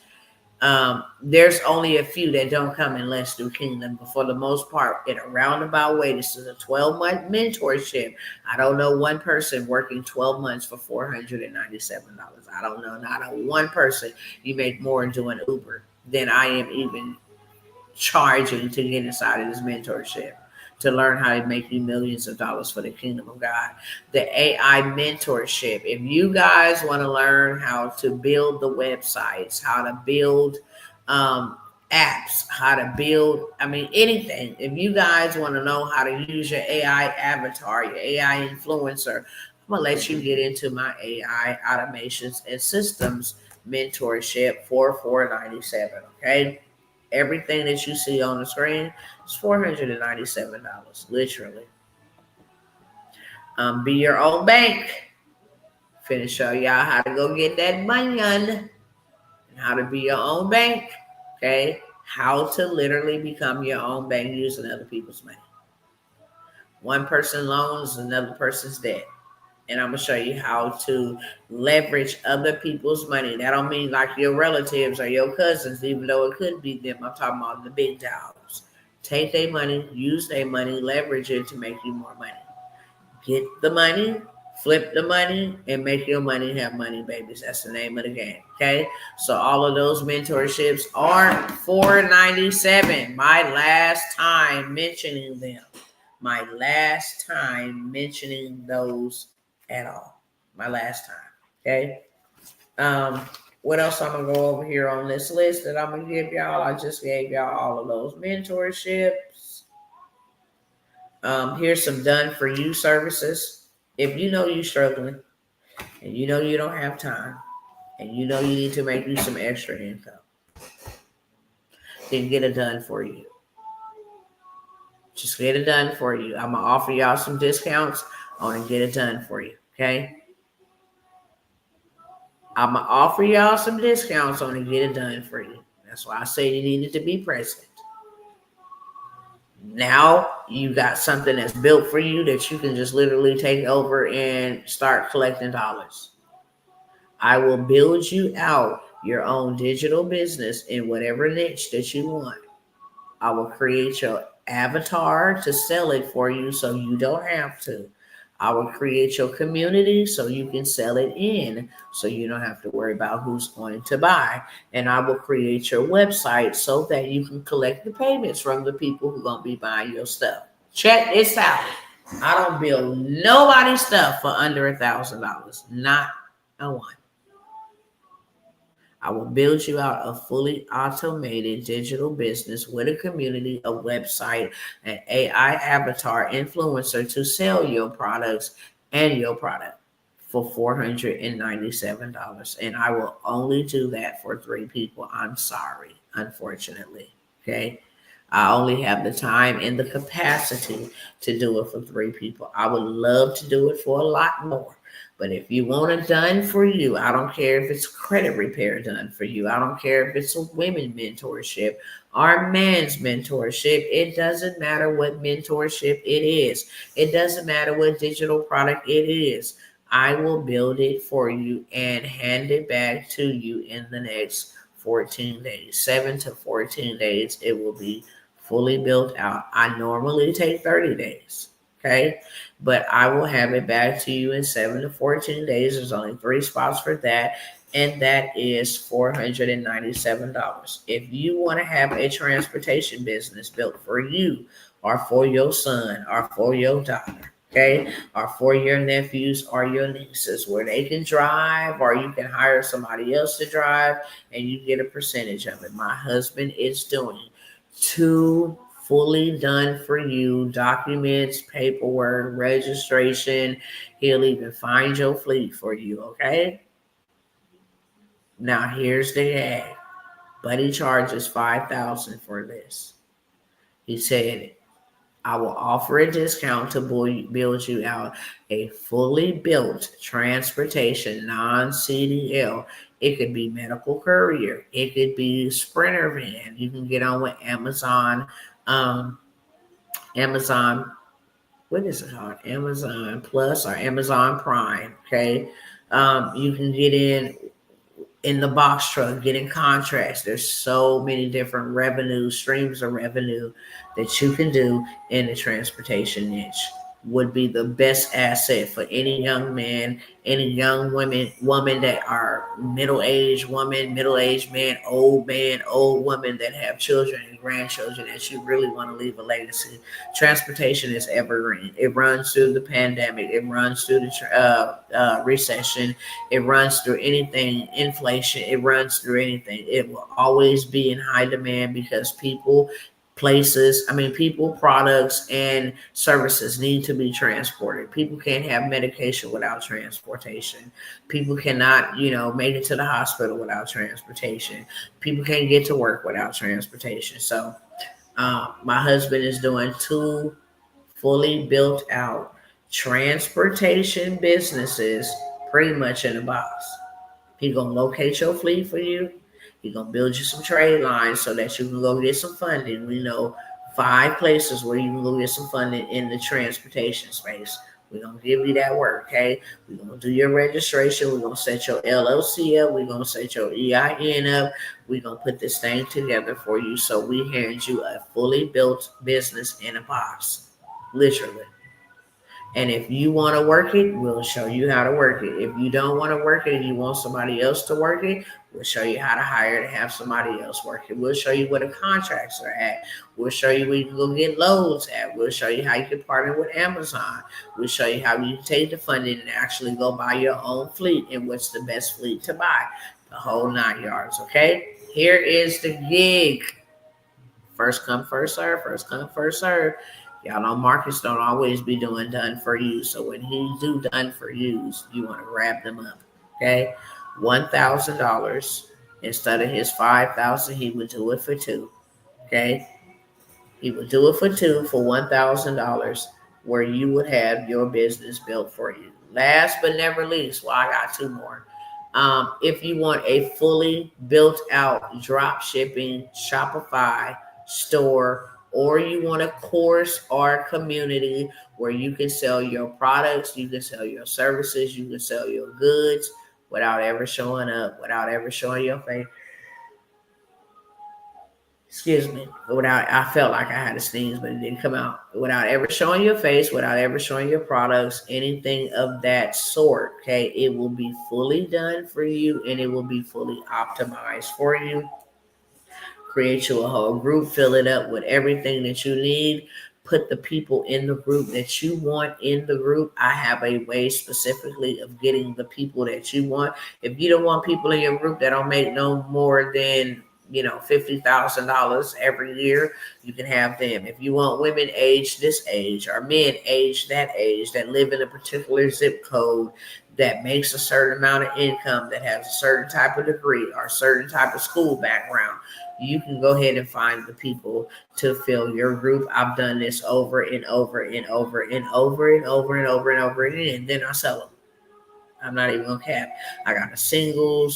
There's only a few that don't come in Let's Do Kingdom, but for the most part, in a roundabout way, this is a 12-month mentorship. I don't know one person working 12 months for $497. I don't know not a one person. You make more doing Uber than I am even charging to get inside of this mentorship, to learn how to make you millions of dollars for the kingdom of God. The AI mentorship. If you guys want to learn how to build the websites, how to build apps, how to build, anything. If you guys want to know how to use your AI avatar, your AI influencer, I'm going to let you get into my AI automations and systems mentorship for $497. Okay. Everything that you see on the screen is $497, literally. Be your own bank. Finna show y'all how to go get that money and how to be your own bank. Okay, how to literally become your own bank using other people's money. One person loans, another person's debt. And I'm gonna show you how to leverage other people's money. That don't mean like your relatives or your cousins, even though it could be them. I'm talking about the big dogs. Take their money, use their money, leverage it to make you more money. Get the money, flip the money, and make your money have money, babies. That's the name of the game. Okay. So all of those mentorships are $497. My last time mentioning them. My last time mentioning those at all. My last time. Okay. What else I'm gonna go over here on this list that I'm gonna give y'all? I just gave y'all all of those mentorships. Here's some done for you services. If you know you're struggling and you know you don't have time and you know you need to make you some extra income, then get it done for you. Just get it done for you. I'm gonna offer y'all some discounts. I want to get it done for you. Okay. I'm gonna offer y'all some discounts on to get it done for you. That's why I say you needed to be present. Now you got something that's built for you that you can just literally take over and start collecting dollars. I will build you out your own digital business in whatever niche that you want. I will create your avatar to sell it for you so you don't have to. I will create your community so you can sell it in so you don't have to worry about who's going to buy. And I will create your website so that you can collect the payments from the people who are going to be buying your stuff. Check this out. I don't build nobody's stuff for under $1,000. Not a one. I will build you out a fully automated digital business with a community, a website, an AI avatar influencer to sell your products and your product for $497. And I will only do that for 3 people. I'm sorry, unfortunately. Okay. I only have the time and the capacity to do it for 3 people. I would love to do it for a lot more. But if you want it done for you, I don't care if it's credit repair done for you. I don't care if it's a women mentorship or man's mentorship. It doesn't matter what mentorship it is. It doesn't matter what digital product it is. I will build it for you and hand it back to you in the next 14 days. 7 to 14 days, it will be fully built out. I normally take 30 days. Okay. But I will have it back to you in 7 to 14 days. There's only 3 spots for that. And that is $497. If you want to have a transportation business built for you or for your son or for your daughter, okay, or for your nephews or your nieces, where they can drive, or you can hire somebody else to drive and you get a percentage of it. My husband is doing 2 fully done for you documents, paperwork, registration. He'll even find your fleet for you, okay? Now here's the gag. Buddy charges $5,000 for this. He said, I will offer a discount to build you out a fully built transportation non-CDL. It could be medical courier. It could be sprinter van. You can get on with Amazon, Amazon, what is it called? Amazon Plus or Amazon Prime. Okay. You can get in the box truck, getting contracts. There's so many different revenue streams of revenue that you can do in the transportation niche. Would be the best asset for any young man, any young woman that are middle-aged woman, middle-aged man, old woman that have children and grandchildren that you really want to leave a legacy. Transportation is evergreen. It runs through the pandemic. It runs through the recession. It runs through anything, inflation. It runs through anything. It will always be in high demand because people, products, and services need to be transported. People can't have medication without transportation. People cannot, make it to the hospital without transportation. People can't get to work without transportation. So, my husband is doing 2 fully built out transportation businesses pretty much in a box. He gonna locate your fleet for you. He gonna build you some trade lines so that you can go get some funding. We know 5 places where you can go get some funding in the transportation space. We're gonna give you that work, okay? We're gonna do your registration. We're gonna set your LLC up. We're gonna set your EIN up. We're gonna put this thing together for you. So we hand you a fully built business in a box, literally. And if you want to work it, we'll show you how to work it. If you don't want to work it and you want somebody else to work it, we'll show you how to hire to have somebody else work it. We'll show you where the contracts are at. We'll show you where you can go get loads at. We'll show you how you can partner with Amazon. We'll show you how you can take the funding and actually go buy your own fleet and what's the best fleet to buy. The whole 9 yards, okay? Here is the gig. First come, first serve. First come, first serve. Y'all know Marcus don't always be doing done for you. So when he do done for yous, you want to wrap them up. Okay? $1,000 instead of his $5,000, he would do it for 2. Okay? He would do it for 2 for $1,000, where you would have your business built for you. Last but never least, well, I got 2 more. If you want a fully built out drop shipping Shopify store, or you want a course or community where you can sell your products, you can sell your services, you can sell your goods without ever showing up, without ever showing your face. Excuse me. I felt like I had to sneeze, but it didn't come out. Without ever showing your face, without ever showing your products, anything of that sort. Okay. It will be fully done for you and it will be fully optimized for you. Create you a whole group, fill it up with everything that you need. Put the people in the group that you want in the group. I have a way specifically of getting the people that you want. If you don't want people in your group that don't make no more than $50,000 every year, you can have them. If you want women age this age or men age that age that live in a particular zip code that makes a certain amount of income, that has a certain type of degree or a certain type of school background, you can go ahead and find the people to fill your group. I've done this over and over and over and over and over and over and over again. And then I sell them. I'm not even gonna cap. I got a single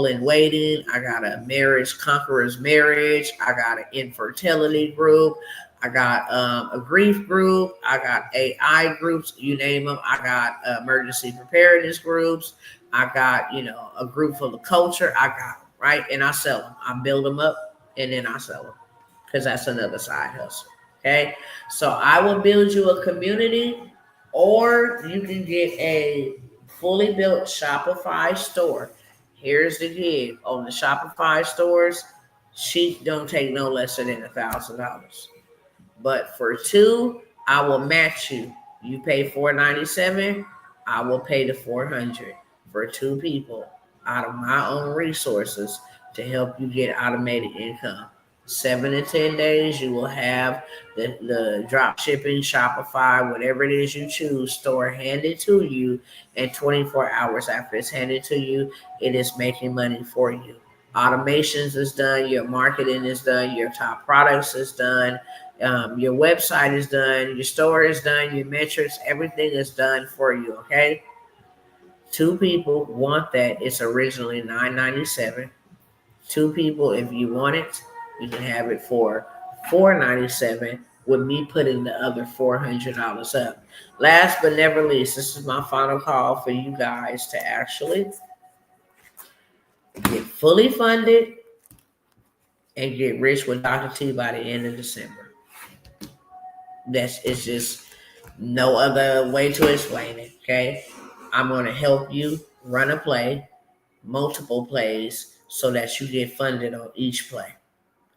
in waiting. I got a marriage conquerors marriage. I got an infertility group. I got a grief group. I got AI groups. You name them. I got emergency preparedness groups. I got a group full of culture. I got them right, and I sell them. I build them up, and then I sell them because that's another side hustle. Okay, so I will build you a community, or you can get a fully built Shopify store. Here's the gig on the Shopify stores. She don't take no less than $1,000. But for two, I will match you. You pay $497, I will pay the $400 for two people out of my own resources to help you get automated income. 7 to 10 days, you will have the drop shipping, Shopify, whatever it is you choose, store handed to you. And 24 hours after it's handed to you, it is making money for you. Automations is done, your marketing is done, your top products is done, your website is done, your store is done, your metrics, everything is done for you. Okay, two people want that. It's originally $997. Two people, if you want it, you can have it for $497 with me putting the other $400 up. Last but never least, this is my final call for you guys to actually get fully funded and get rich with Dr. T by the end of December. It's just no other way to explain it. Okay, I'm going to help you run a play, multiple plays, so that you get funded on each play.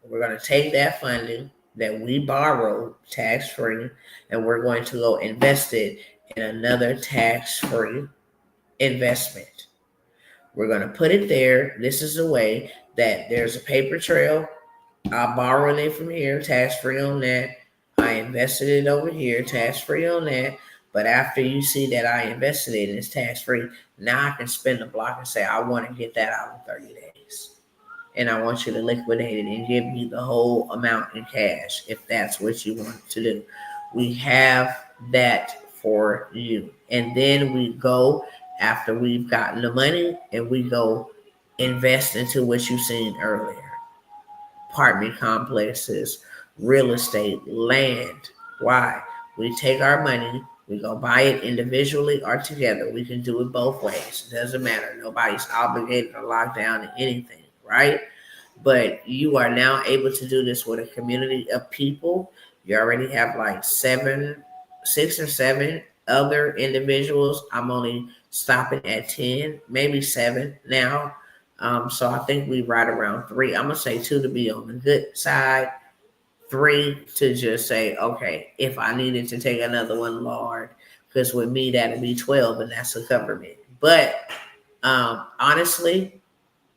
We're going to take that funding that we borrowed tax free, and we're going to go invest it in another tax free investment. We're going to put it there. This is a way that there's a paper trail. I borrowed it from here, tax free on that. I invested it over here, tax free on that. But after you see that I invested it and it's tax free, now I can spin the block and say, I want to get that out in 30 days. And I want you to liquidate it and give me the whole amount in cash if that's what you want to do. We have that for you. And then we go, after we've gotten the money, and we go invest into what you've seen earlier. Apartment complexes, real estate, land. Why? We take our money, we go buy it individually or together. We can do it both ways. It doesn't matter. Nobody's obligated to lock down anything, right? But you are now able to do this with a community of people. You already have like 6 or 7 other individuals. I'm only stopping at 10, maybe 7 now. So I think we right around 3. I'm gonna say 2 to be on the good side, 3 to just say, okay, if I needed to take another one, Lord, because with me that'd be 12, and that's a government. But honestly,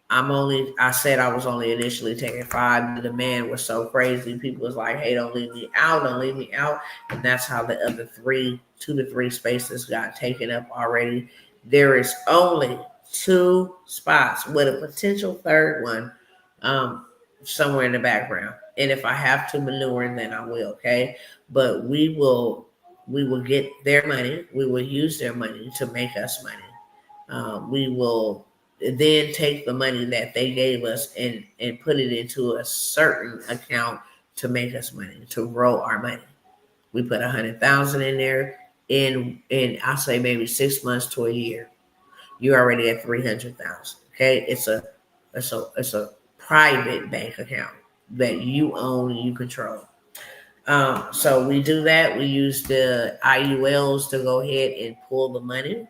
I said I was only initially taking 5. The demand was so crazy. People was like, hey, don't leave me out, don't leave me out. And that's how the other 2 to 3 spaces got taken up already. There is only 2 spots with a potential third one somewhere in the background. And if I have to maneuver, then I will, okay? But we will get their money. We will use their money to make us money. We will then take the money that they gave us and put it into a certain account to make us money, to grow our money. We put 100,000 in there in I'll say maybe 6 months to a year. You're already at 300,000. Okay, it's a private bank account that you own and you control. So we do that. We use the IULs to go ahead and pull the money.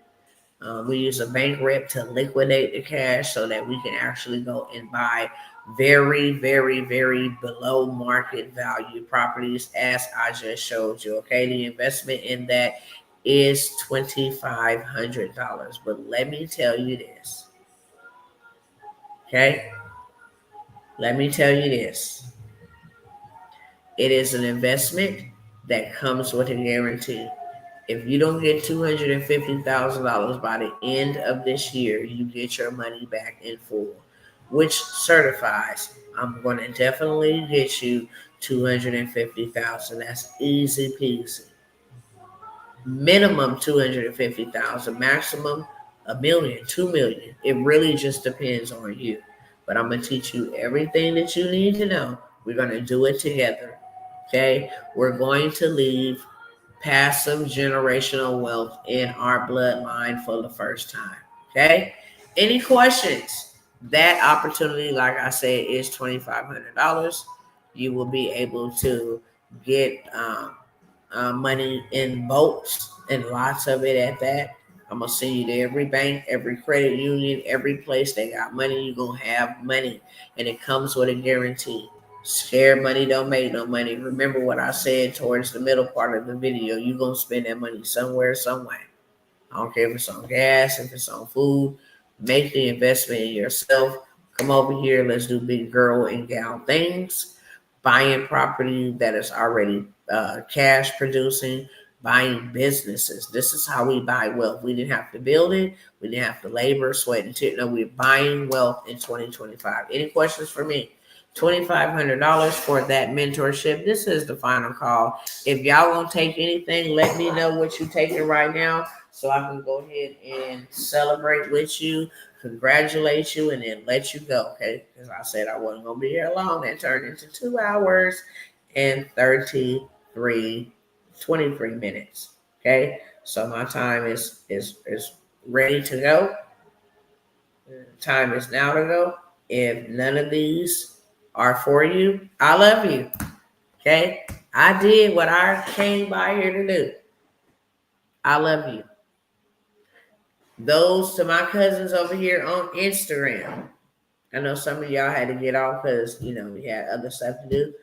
We use a bank rep to liquidate the cash so that we can actually go and buy very, very, very below market value properties, as I just showed you. Okay, the investment in that is $2,500. But let me tell you this. Okay, let me tell you this. It is an investment that comes with a guarantee. If you don't get $250,000 by the end of this year, you get your money back in full, which certifies I'm going to definitely get you 250,000. That's easy peasy. Minimum 250,000, maximum a million, 2 million. It really just depends on you. But I'm gonna teach you everything that you need to know. We're gonna do it together. Okay? We're going to leave passive generational wealth in our bloodline for the first time. Okay? Any questions? That opportunity, like I said, is $2,500. You will be able to get money in bulks and lots of it at that. I'm gonna send you to every bank, every credit union, every place they got money. You're gonna have money, and it comes with a guarantee. Scared money don't make no money. Remember what I said towards the middle part of the video. You're gonna spend that money somewhere, somewhere. I don't care if it's on gas, if it's on food. Make the investment in yourself. Come over here. Let's do big girl and gal things. Buying property that is already cash producing, buying businesses. This is how we buy wealth. We didn't have to build it. We didn't have to labor, sweat, and tears. No, we're buying wealth in 2025. Any questions for me? $2,500 for that mentorship. This is the final call. If y'all gonna take anything, let me know what you're taking right now so I can go ahead and celebrate with you, congratulate you, and then let you go, okay? Because I said I wasn't gonna be here long. That turned into 2 hours and 23 minutes. Okay, so my time is ready to go. Time is now to go. If none of these are for you, I love you. Okay, I did what I came by here to do. I love you. Those to my cousins over here on Instagram. I know some of y'all had to get off because we had other stuff to do.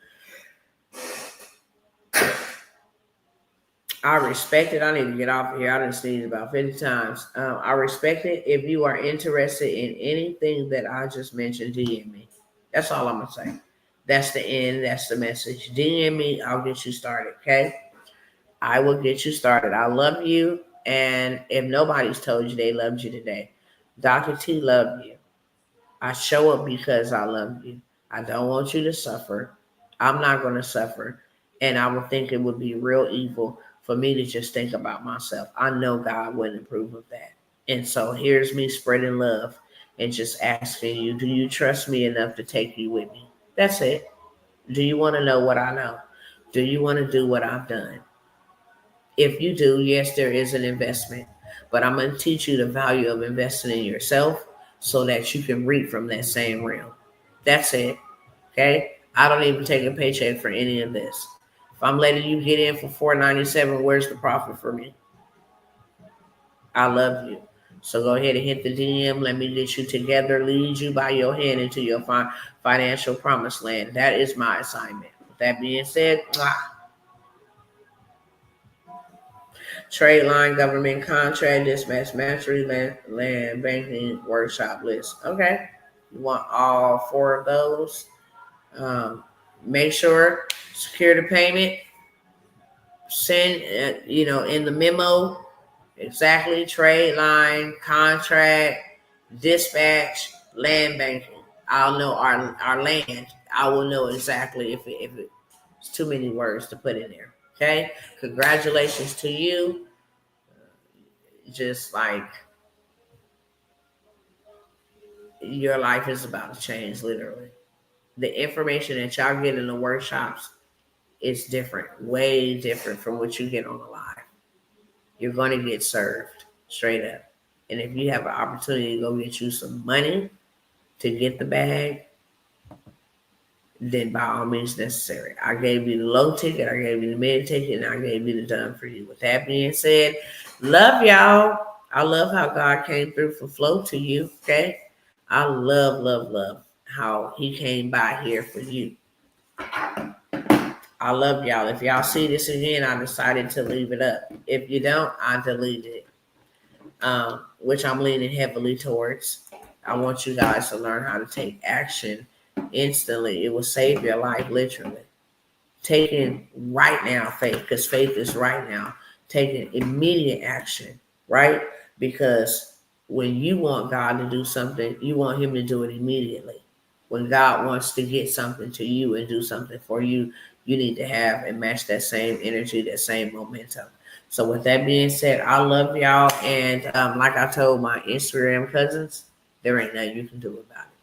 I respect it. I need to get off of here. I done sneezed about 50 times. I respect it. If you are interested in anything that I just mentioned, DM me. That's all I'm going to say. That's the end. That's the message. DM me. I'll get you started, okay? I will get you started. I love you. And if nobody's told you they loved you today, Dr. T loved you. I show up because I love you. I don't want you to suffer. I'm not going to suffer. And I would think it would be real evil for me to just think about myself. I know God wouldn't approve of that. And so here's me spreading love and just asking you, do you trust me enough to take you with me? That's it. Do you want to know what I know? Do you want to do what I've done? If you do, yes, there is an investment. But I'm going to teach you the value of investing in yourself so that you can reap from that same realm. That's it. Okay? I don't even take a paycheck for any of this. If I'm letting you get in for $4.97, where's the profit for me? I love you. So go ahead and hit the DM. Let me get you together, lead you by your hand into your financial promised land. That is my assignment. With that being said, trade line, government contract, dispatch, mastery, land banking, workshop list. Okay. You want all 4 of those. Make sure secure the payment. Send, in the memo, exactly trade line, contract, dispatch, land banking. I'll know our land. I will know exactly if it's too many words to put in there. Okay. Congratulations to you. Just like your life is about to change, literally. The information that y'all get in the workshops is different, way different from what you get on the live. You're going to get served straight up. And if you have an opportunity to go get you some money to get the bag, then by all means necessary. I gave you the low ticket, I gave you the mid ticket, and I gave you the done for you. With that being said, love y'all. I love how God came through for Flow to you, okay? I love, love, love how he came by here for you. I love y'all. If y'all see this again, I decided to leave it up. If you don't, I delete it, which I'm leaning heavily towards. I want you guys to learn how to take action instantly. It will save your life, literally. Taking right now faith, because faith is right now. taking immediate action, right? Because when you want God to do something, you want Him to do it immediately. When God wants to get something to you and do something for you, you need to have and match that same energy, that same momentum. So, with that being said, I love y'all. And like I told my Instagram cousins, there ain't nothing you can do about it.